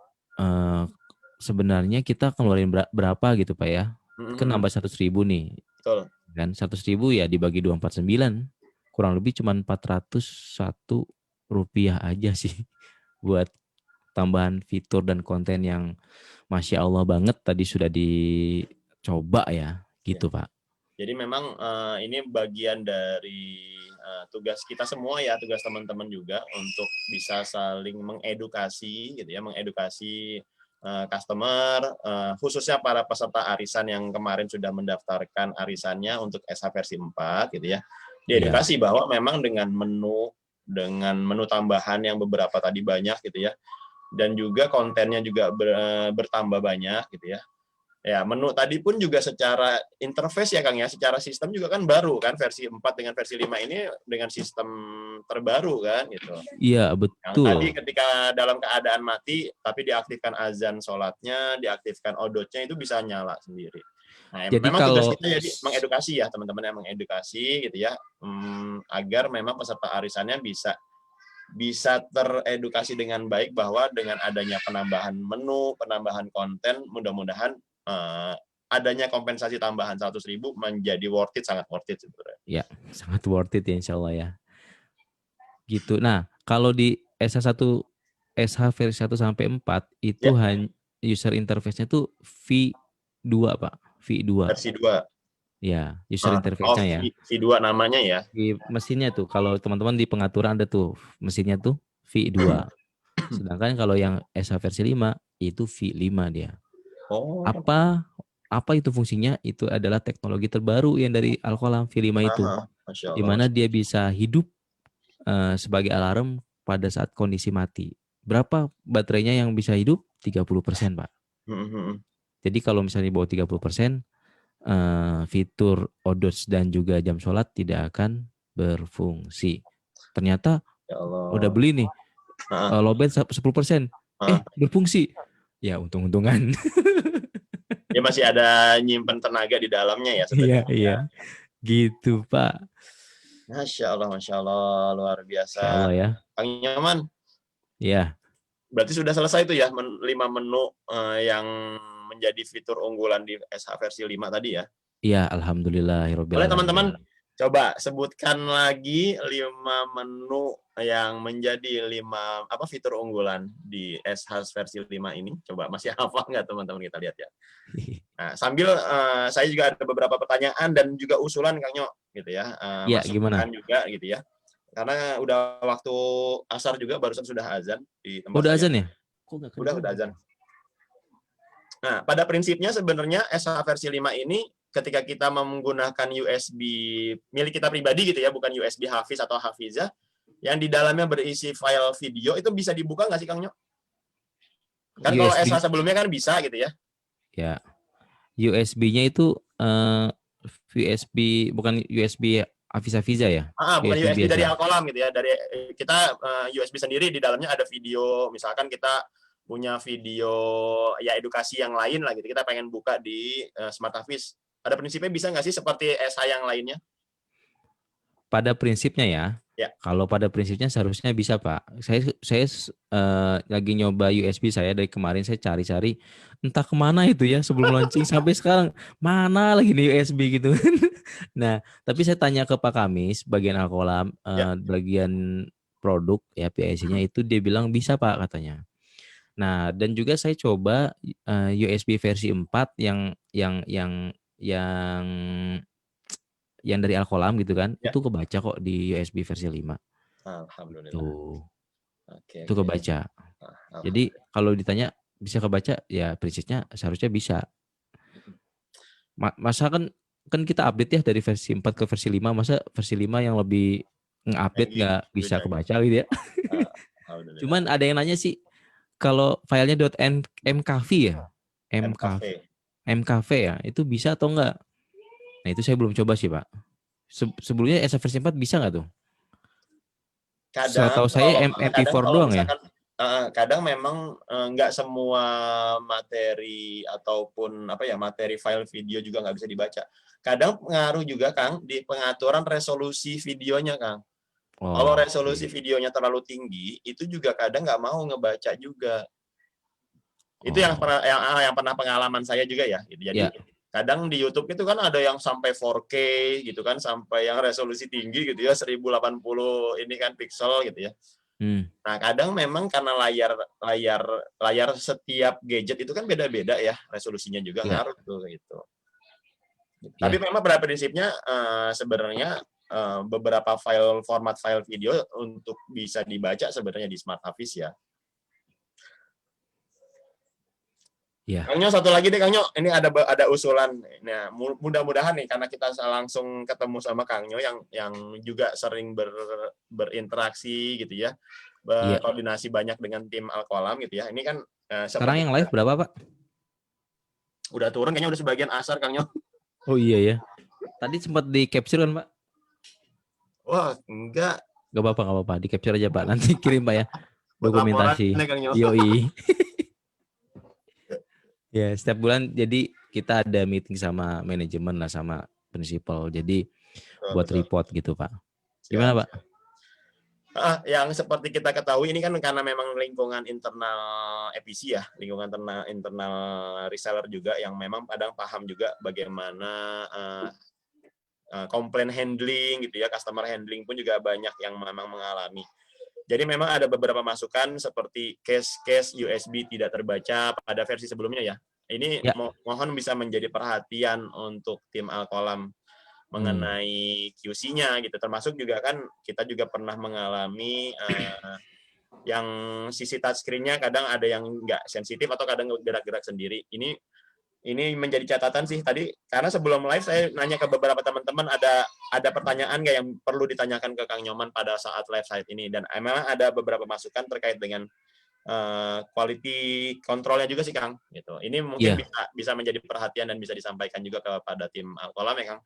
sebenarnya kita keluarin berapa gitu Pak ya? Kan nambah 100.000 nih. Betul. Kan 100.000 ya dibagi 249 kurang lebih cuma 401 rupiah aja sih buat tambahan fitur dan konten yang Masya Allah banget tadi sudah dicoba ya gitu Pak. Jadi memang ini bagian dari tugas kita semua ya, tugas teman-teman juga untuk bisa saling mengedukasi gitu ya, mengedukasi customer, khususnya para peserta arisan yang kemarin sudah mendaftarkan arisannya untuk SH versi 4 gitu ya. Diedukasi bahwa memang dengan menu tambahan yang beberapa tadi banyak gitu ya, dan juga kontennya juga bertambah banyak gitu ya. Ya, menu tadi pun juga secara interface ya Kang ya, secara sistem juga kan baru kan, versi 4 dengan versi 5 ini dengan sistem terbaru kan gitu. Iya, Yang tadi betul. ketika dalam keadaan mati tapi diaktifkan azan sholatnya, diaktifkan odotnya itu bisa nyala sendiri. Nah, Jadi memang tugas kalau kita jadi mengedukasi ya teman-teman, yang mengedukasi gitu ya, agar memang peserta arisannya bisa teredukasi dengan baik bahwa dengan adanya penambahan menu, penambahan konten, mudah-mudahan adanya kompensasi tambahan 100.000 menjadi worth it, sangat worth it sebenarnya. ya sangat worth it ya insya Allah ya. Gitu. Nah, kalau di SH versi 1 sampai 4 itu Ya. hanya user interface-nya tuh V2, Pak. V2. Versi 2. Ya, user interface-nya ya. V2 namanya ya. Di mesinnya tuh, kalau teman-teman di pengaturan ada tuh mesinnya tuh V2. Sedangkan kalau yang SH versi 5 itu V5 dia. Oh. Apa itu fungsinya? Itu adalah teknologi terbaru yang dari Alkolam V5 itu. Masya Allah. Di mana dia bisa hidup sebagai alarm pada saat kondisi mati. Berapa baterainya yang bisa hidup? 30%, Pak. Jadi kalau misalnya di bawah 30%, fitur odots dan juga jam sholat tidak akan berfungsi. Ternyata Ya Allah. udah beli nih, lowbat 10%, berfungsi. Ya untung-untungan. Ya masih ada nyimpen tenaga di dalamnya ya sebenarnya. Iya. Gitu Pak. Masya Allah, luar biasa. Insya Allah ya. Kang Nyaman. Iya. Berarti sudah selesai itu ya 5 menu yang menjadi fitur unggulan di SH versi 5 tadi ya. Iya, alhamdulillahirabbil Boleh alamin. teman-teman coba sebutkan lagi 5 menu yang menjadi 5 fitur unggulan di SH versi 5 ini. Coba masih hafal nggak teman-teman, kita lihat ya. Nah, sambil saya juga ada beberapa pertanyaan dan juga usulan Kang Nyo gitu ya. Iya, masukan gimana? juga gitu ya. Karena udah waktu asar juga, barusan sudah azan di tempat Udah saya. azan ya? Udah azan. Nah, pada prinsipnya sebenarnya SH versi 5 ini ketika kita menggunakan USB milik kita pribadi gitu ya, bukan USB Hafiz atau Hafizah, yang di dalamnya berisi file video, itu bisa dibuka nggak sih Kang Nyo? Kan kalau USB. SH sebelumnya kan bisa gitu ya. Ya. USB-nya itu USB, bukan USB Hafiza ya? Bukan USB biasa. dari Alkolam gitu ya. Dari kita USB sendiri, di dalamnya ada video. Misalkan kita punya video ya edukasi yang lain lah gitu. Kita pengen buka di Smart Hafiz. Pada prinsipnya bisa nggak sih seperti SH yang lainnya? Pada prinsipnya ya. Kalau pada prinsipnya seharusnya bisa Pak. Saya lagi nyoba USB saya dari kemarin, saya cari-cari entah kemana itu ya sebelum launching sampai sekarang mana lagi nih USB gitu. Nah, tapi saya tanya ke Pak Kamis bagian Alkolam, bagian produk ya PIC-nya itu dia bilang bisa Pak katanya. Nah, dan juga saya coba USB versi 4 yang dari Alkolam gitu kan, itu kebaca kok di USB versi 5. Alhamdulillah. Itu kebaca. Jadi kalau ditanya bisa kebaca, ya prinsipnya seharusnya bisa. Masa kan kita update ya dari versi 4 ke versi 5, masa versi 5 yang lebih nge-update nggak bisa kebaca gitu ya. Cuman ada yang nanya sih, kalau filenya .mkv ya, mkv ya, itu bisa atau enggak? Nah itu saya belum coba sih Pak. Sebelumnya SH versi 4 bisa nggak tuh? Setahu saya MP4 doang ya. Kadang memang nggak semua materi ataupun materi file video juga nggak bisa dibaca. Kadang pengaruh juga Kang di pengaturan resolusi videonya Kang. Kalau resolusi videonya terlalu tinggi, itu juga kadang nggak mau ngebaca juga. Itu yang pernah pengalaman saya juga ya. Jadi kadang di YouTube itu kan ada yang sampai 4K gitu kan, sampai yang resolusi tinggi gitu ya, 1080 ini kan pixel gitu ya. Nah, kadang memang karena layar setiap gadget itu kan beda-beda ya, resolusinya juga ngaruh tuh gitu. Tapi memang pada prinsipnya sebenarnya beberapa format file video untuk bisa dibaca sebenarnya di Smart Hafiz ya. Iya. Kang Nyo, satu lagi deh Kang Nyo, ini ada usulan. Nah, mudah-mudahan nih karena kita langsung ketemu sama Kang Nyo yang juga sering berinteraksi gitu ya, Iya. berkoordinasi banyak dengan tim Al-Qalam gitu ya. Ini kan Sekarang yang live berapa, Pak? udah turun kayaknya, udah sebagian asar Kang Nyo. Oh iya ya. Tadi sempat di capture kan, Pak? Wah, enggak. Gak apa-apa. Di capture aja, Pak. Nanti kirim, Pak ya. Buat Dokumentasi. laporan nih, Kang Nyo. Yoi. Ya, setiap bulan jadi kita ada meeting sama manajemen lah, sama prinsipal. Jadi buat Betul. report gitu, Pak. Gimana, Pak? Yang seperti kita ketahui ini kan karena memang lingkungan internal EPC ya, lingkungan internal reseller juga yang memang kadang paham juga bagaimana komplain handling gitu ya, customer handling pun juga banyak yang memang mengalami. Jadi memang ada beberapa masukan seperti case USB tidak terbaca pada versi sebelumnya ya. Ini Ya. mohon bisa menjadi perhatian untuk tim Al-Qalam mengenai QC-nya gitu. Termasuk juga kan kita juga pernah mengalami yang sisi touchscreen-nya kadang ada yang nggak sensitif atau kadang gerak-gerak sendiri. Ini menjadi catatan sih tadi, karena sebelum live saya nanya ke beberapa teman-teman ada pertanyaan nggak yang perlu ditanyakan ke Kang Nyoman pada saat live site ini, dan memang ada beberapa masukan terkait dengan quality control-nya juga sih Kang. Gitu. Ini mungkin bisa menjadi perhatian dan bisa disampaikan juga kepada tim Al-Qalam ya Kang.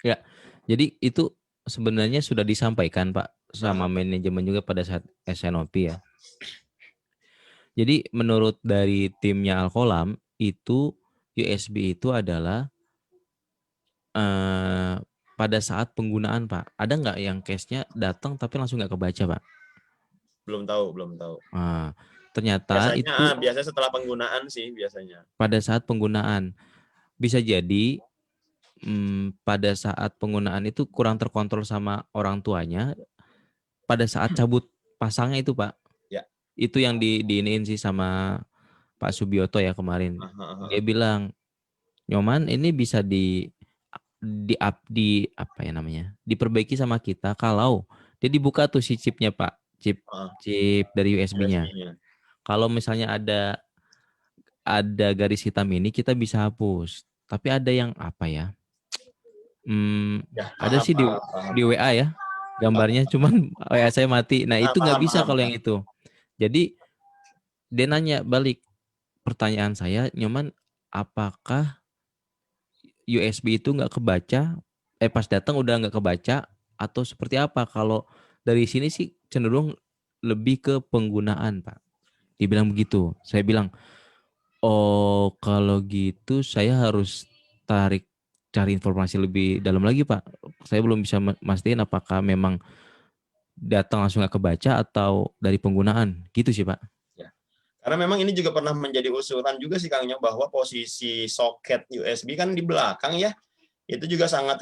Ya, jadi itu sebenarnya sudah disampaikan Pak sama manajemen juga pada saat SNOP ya. Jadi menurut dari timnya Al-Qalam itu USB itu adalah pada saat penggunaan Pak. Ada nggak yang case-nya datang tapi langsung nggak kebaca Pak? Belum tahu. Ternyata biasanya setelah penggunaan sih biasanya. Pada saat penggunaan bisa jadi pada saat penggunaan itu kurang terkontrol sama orang tuanya. Pada saat cabut pasangnya itu Pak. Ya. Itu yang diiniin sih sama Pak Subioto ya kemarin. Dia bilang, Nyoman ini bisa diperbaiki sama kita kalau dia dibuka tuh si chipnya Pak, chip dari USB-nya. Kalau misalnya ada garis hitam ini kita bisa hapus. Tapi ada yang ada sih di WA ya gambarnya, cuman WA saya mati. Nah itu nggak bisa kalau yang itu. Jadi dia nanya balik, pertanyaan saya, Nyoman, apakah USB itu nggak kebaca, pas datang udah nggak kebaca atau seperti apa? Kalau dari sini sih cenderung lebih ke penggunaan Pak. Dibilang begitu. Saya bilang, oh kalau gitu saya harus cari informasi lebih dalam lagi Pak. Saya belum bisa mastiin apakah memang datang langsung nggak kebaca atau dari penggunaan. Gitu sih Pak. Karena memang ini juga pernah menjadi usulan juga sih Kang Nyo, bahwa posisi soket USB kan di belakang ya, itu juga sangat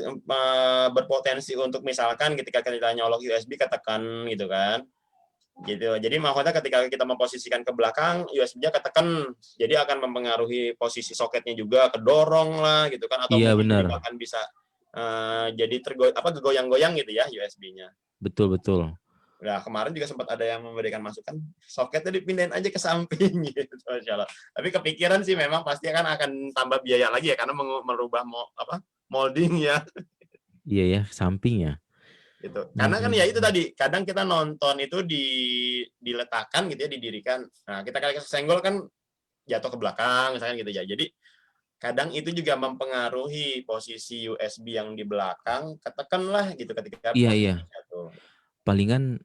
berpotensi untuk misalkan ketika kita nyolok USB ketekan gitu kan, gitu. Jadi maksudnya ketika kita memposisikan ke belakang, USB-nya ketekan, jadi akan mempengaruhi posisi soketnya juga, kedorong lah gitu kan, atau iya, mungkin benar. bahkan bisa jadi goyang-goyang gitu ya USB-nya. Betul. Nah, kemarin juga sempat ada yang memberikan masukan, soketnya dipindahin aja ke samping gitu. Tapi kepikiran sih memang pasti akan tambah biaya lagi ya, karena merubah molding ya. Iya ya, samping ya. Gitu. Karena kan ya itu tadi, kadang kita nonton itu diletakkan gitu ya, didirikan. Nah, kita kali kesenggol kan jatuh ke belakang misalkan gitu ya. Jadi kadang itu juga mempengaruhi posisi USB yang di belakang, ketekan lah gitu ketika Iya. jatuh. Palingan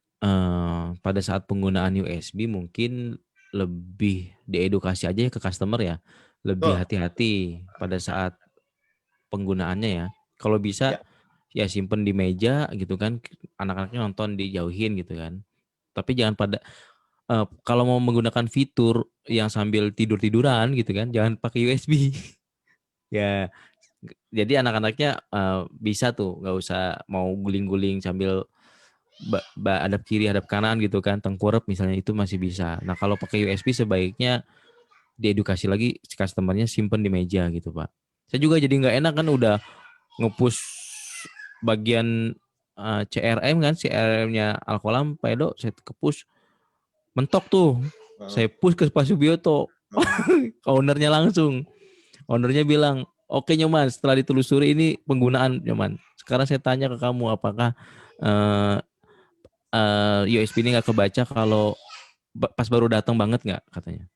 pada saat penggunaan USB mungkin lebih diedukasi aja ya ke customer ya, lebih hati-hati pada saat penggunaannya ya. Kalau bisa ya simpen di meja gitu kan, anak-anaknya nonton dijauhin gitu kan. Tapi jangan kalau mau menggunakan fitur yang sambil tidur-tiduran gitu kan, jangan pakai USB. Ya, jadi anak-anaknya bisa tuh, nggak usah mau guling-guling sambil hadap kiri hadap kanan gitu kan, tengkurap misalnya, itu masih bisa. Nah kalau pakai USB sebaiknya diedukasi lagi customernya, simpen di meja gitu Pak. Saya juga jadi nggak enak kan, udah nge-push bagian CRM kan, CRM-nya Alkolam, Pak Edo, saya ke-push. Mentok tuh. Saya push ke Pak Subioto. Ownernya langsung. Ownernya bilang, oke Nyoman, setelah ditelusuri ini penggunaan Nyoman. Sekarang saya tanya ke kamu, apakah USB ini nggak kebaca kalau pas baru datang banget nggak katanya.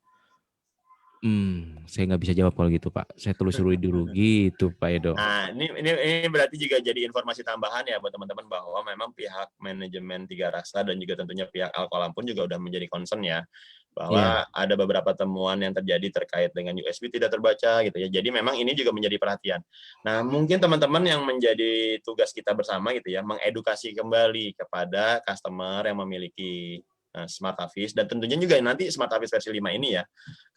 Saya nggak bisa jawab kalau gitu Pak. Saya telusuri dulu gitu Pak Edo. Nah, ini berarti juga jadi informasi tambahan ya buat teman-teman bahwa memang pihak manajemen Tiga Rasa dan juga tentunya pihak Alkolam pun juga udah menjadi concern ya bahwa ada beberapa temuan yang terjadi terkait dengan USB tidak terbaca gitu ya. Jadi memang ini juga menjadi perhatian. Nah, mungkin teman-teman yang menjadi tugas kita bersama gitu ya, mengedukasi kembali kepada customer yang memiliki Smart Hafiz dan tentunya juga nanti Smart Hafiz versi 5 ini ya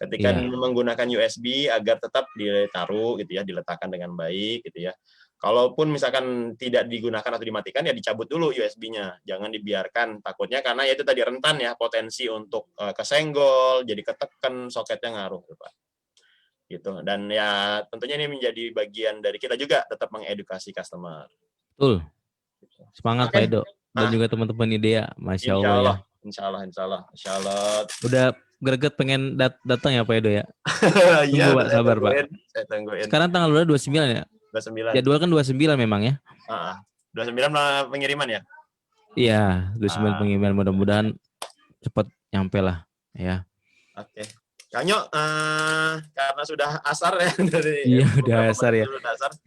ketika menggunakan USB agar tetap ditaruh gitu ya, diletakkan dengan baik gitu ya. Kalaupun misalkan tidak digunakan atau dimatikan ya dicabut dulu USB-nya, jangan dibiarkan, takutnya karena ya itu tadi rentan ya, potensi untuk kesenggol, jadi ketekan, soketnya ngaruh gitu, Pak. Gitu. Dan ya tentunya ini menjadi bagian dari kita juga tetap mengedukasi customer. Betul. Semangat Pak Edo dan juga teman-teman IDEA, Masya Allah ya. Insya Allah. Udah greget pengen datang ya Pak Edo ya. Iya, Tunggu Pak, sabar Pak. Saya tungguin. Sekarang tanggal berapa? 29 ya? 29. Jadwal kan 29 memang ya? 29 pengiriman ya? Iya, 29 pengiriman. Mudah-mudahan cepat nyampe lah ya. Oke. Kang Nyo, karena sudah asar ya dari udah asar ya.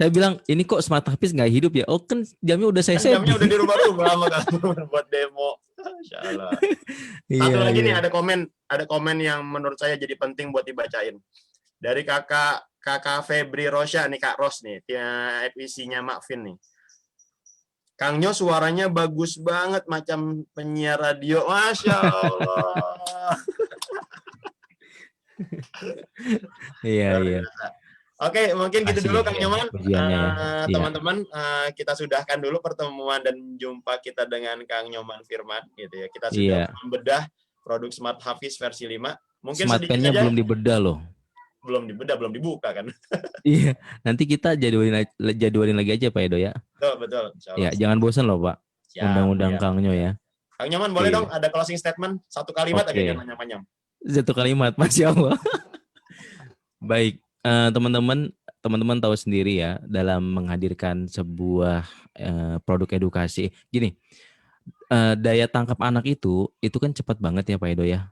Saya bilang ini kok Smart Hafiz nggak hidup ya? Oh kan jamnya udah saya set. Jamnya udah dirubah-rubah sama kamu buat demo. Insyaallah. Satu lagi nih ada komen yang menurut saya jadi penting buat dibacain. Dari kakak Febri Rosya nih, Kak Ros nih, FIC-nya Makvin nih. Kang Nyo suaranya bagus banget macam penyiar radio. Masya Allah. Iya. Oke, mungkin gitu dulu Kang Nyoman. Teman-teman, kita sudahkan dulu pertemuan dan jumpa kita dengan Kang Nyoman Firman gitu ya. Kita sudah membedah produk Smart Hafiz versi 5. Mungkin Smart Pen-nya belum dibedah loh. Belum dibedah, belum dibuka kan. Iya, nanti kita jadwalin lagi aja Pak Edo ya. Betul. Ya, jangan bosan loh Pak. Undang-undang Kang Nyo ya. Kang Nyoman boleh dong ada closing statement satu kalimat aja jangan panjang-panjang. Satu kalimat, Masya Allah. Baik, teman-teman tahu sendiri ya dalam menghadirkan sebuah produk edukasi. Gini, daya tangkap anak itu kan cepat banget ya Pak Edo ya.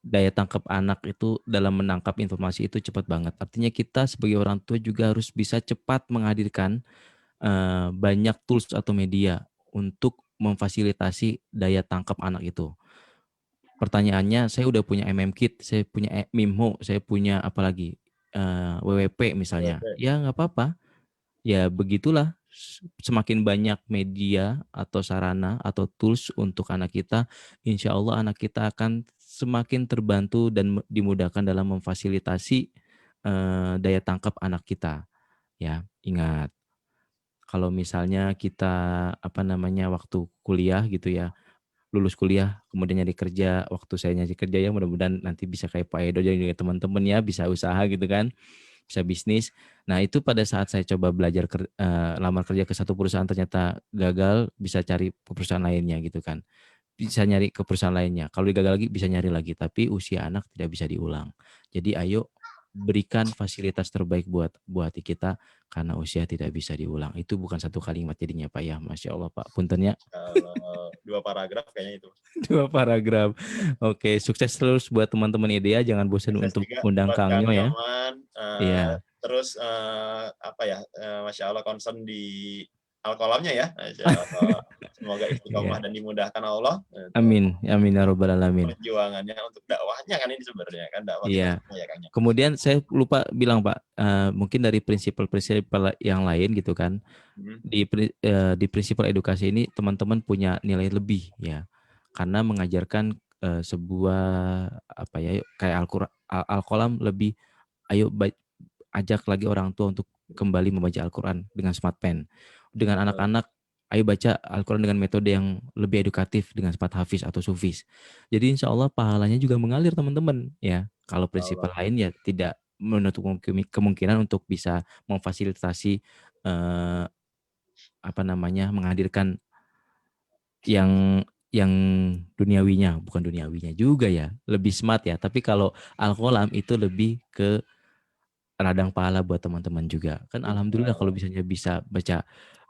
Daya tangkap anak itu dalam menangkap informasi itu cepat banget. Artinya kita sebagai orang tua juga harus bisa cepat menghadirkan banyak tools atau media untuk memfasilitasi daya tangkap anak itu. Pertanyaannya, saya udah punya MMKit, saya punya Mimho, saya punya apa lagi? WWP misalnya. Ya nggak apa-apa. Ya begitulah. Semakin banyak media atau sarana atau tools untuk anak kita, insya Allah anak kita akan semakin terbantu dan dimudahkan dalam memfasilitasi daya tangkap anak kita. Ya, ingat. Kalau misalnya kita waktu kuliah gitu ya, lulus kuliah kemudian nyari kerja, waktu saya nyari kerja ya mudah-mudahan nanti bisa kayak Pak Edo dan juga teman-teman ya, bisa usaha gitu kan, bisa bisnis. Nah itu pada saat saya coba belajar lamar kerja ke satu perusahaan ternyata gagal, bisa cari ke perusahaan lainnya gitu kan, bisa nyari ke perusahaan lainnya, kalau gagal lagi bisa nyari lagi, tapi usia anak tidak bisa diulang. Jadi ayo berikan fasilitas terbaik buat kita karena usia tidak bisa diulang. Itu bukan satu kalimat jadinya Pak ya. Masya Allah Pak, puntennya. Kalau 2 paragraf kayaknya itu. 2 paragraf. Oke, sukses terus buat teman-teman IDEA. Jangan bosan untuk undang Kang Nyo ya. Iya. Terus Masya Allah concern di Alkolamnya ya. Semoga istiqomah dan dimudahkan Allah. Amin ya rabbal alamin. Perjuangannya untuk dakwahnya kan ini sebenarnya kan dakwah. Iya. Kemudian saya lupa bilang Pak, mungkin dari prinsipal yang lain gitu kan. Di prinsipal edukasi ini teman-teman punya nilai lebih ya. Karena mengajarkan sebuah kayak Alkolam lebih, ayo ajak lagi orang tua untuk kembali membaca Al-Quran dengan Smart Pen. Dengan anak-anak, ayo baca Al-Quran dengan metode yang lebih edukatif dengan Smart Hafiz atau Sufis. Jadi insya Allah pahalanya juga mengalir teman-teman ya. Kalau prinsipal lain ya tidak menutup kemungkinan untuk bisa memfasilitasi menghadirkan yang duniawinya, bukan duniawinya juga ya, lebih smart ya. Tapi kalau Al-Qalam itu lebih ke ladang pahala buat teman-teman juga. Kan alhamdulillah kalau misalnya bisa baca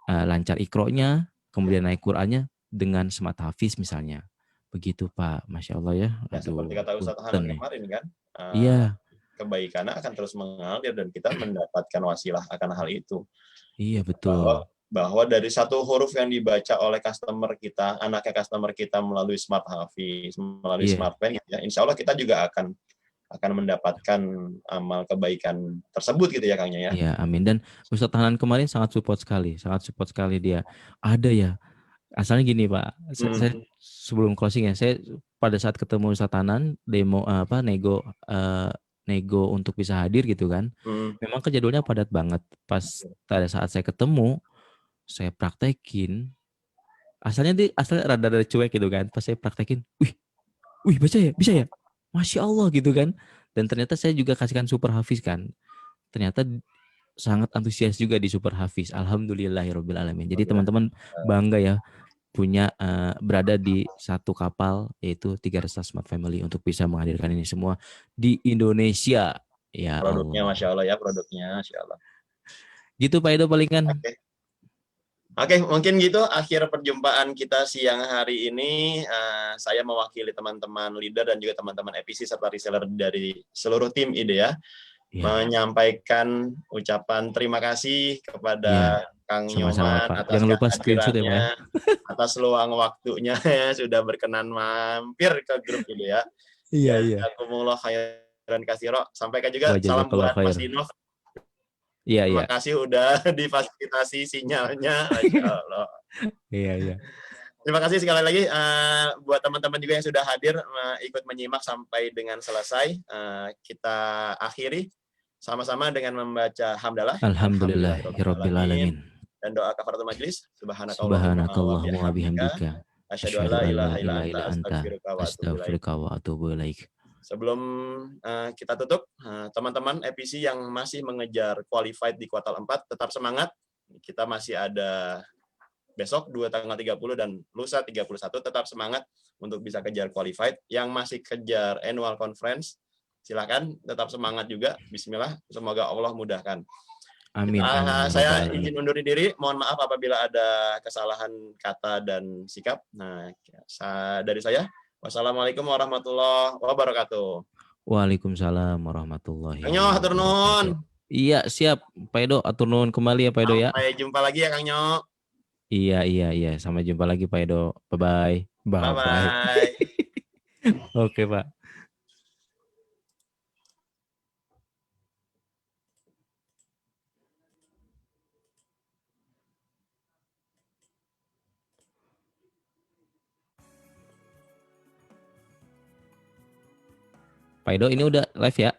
lancar Iqra-nya, kemudian naik Qur'annya dengan smart hafiz misalnya. Begitu Pak, Masya Allah ya. Ya seperti kata Ustadz punten Hanan nih. kemarin kan, Iya, kebaikannya akan terus mengalir dan kita mendapatkan wasilah akan hal itu. iya bahwa betul. bahwa dari satu huruf yang dibaca oleh customer kita, anaknya customer kita melalui smart hafiz, melalui Iya, smart pen, gitu ya, insya Allah kita juga akan mendapatkan amal kebaikan tersebut gitu ya Kangnya ya. iya, amin. Dan Ustadz Hanan kemarin sangat support sekali dia. Ada ya. Asalnya gini Pak, saya Hmm, sebelum closing ya, saya pada saat ketemu Ustadz Hanan demo nego untuk bisa hadir gitu kan. hmm, Memang kan jadwalnya padat banget. Pas pada saat saya ketemu, saya praktekin. Asalnya rada-rada cuek gitu kan. Pas saya praktekin, wih baca ya, bisa ya, Masya Allah gitu kan. Dan ternyata saya juga kasihkan super hafiz kan. Ternyata sangat antusias juga di super hafiz. Alhamdulillahirabbil alamin. Jadi teman-teman bangga ya punya berada di satu kapal yaitu Tiga Rasa Smart Family untuk bisa menghadirkan ini semua di Indonesia. Ya produknya Allah. Masya Allah ya, produknya Masya Allah. Gitu Pak Edo palingan. Oke. Oke, mungkin gitu akhir perjumpaan kita siang hari ini. Saya mewakili teman-teman leader dan juga teman-teman EPC serta reseller dari seluruh tim IDEA Ya, menyampaikan ucapan terima kasih kepada ya. Kang Sama-sama Nyoman Pak. atas Jangan lupa screenshot ya Pak ya. kehadirannya, atas luang waktunya ya, sudah berkenan mampir ke grup IDEA. Iya, Ya, iya. jazakumullah khairan katsira. Sampaikan juga Wa salam jazakallahu buat khair. Mas Dinov. Iya, iya. Terima kasih udah difasilitasi sinyalnya, Masya Allah. Iya, iya. Terima kasih sekali lagi buat teman-teman juga yang sudah hadir ikut menyimak sampai dengan selesai. Kita akhiri sama-sama dengan membaca hamdalah. Alhamdulillahirabbil alamin. Dan doa kafaratul majlis. Subhanakallahumma wa Subhanakallahumma wa bihamdika. bihamdika. Asyhadu an Asyhadu la an la ilaha illa ilaha anta illa anta astaghfiruka wa atubu ilaik. astaghfiruka wa atubu ilaik. Sebelum kita tutup, teman-teman EPC yang masih mengejar qualified di kuartal 4, tetap semangat. Kita masih ada besok 2 tanggal 30 dan lusa 31, tetap semangat untuk bisa kejar qualified. Yang masih kejar annual conference, silakan tetap semangat juga. Bismillah, semoga Allah mudahkan. Amin, amin ya rabbal Saya alamin. izin undur diri, mohon maaf apabila ada kesalahan kata dan sikap. Dari saya, wassalamualaikum warahmatullahi wabarakatuh. Waalaikumsalam warahmatullahi Kang Nyo, hatur nuhun. wabarakatuh. Iya, siap. Pak Edo, atur nuhun kembali ya Pak Edo ya. Sampai jumpa lagi ya Kang Nyo. Iya, iya, iya. Sampai jumpa lagi Pak Edo. Bye-bye. Bye-bye. Bye-bye. Oke, Pak. Pak Edo, ini udah live ya?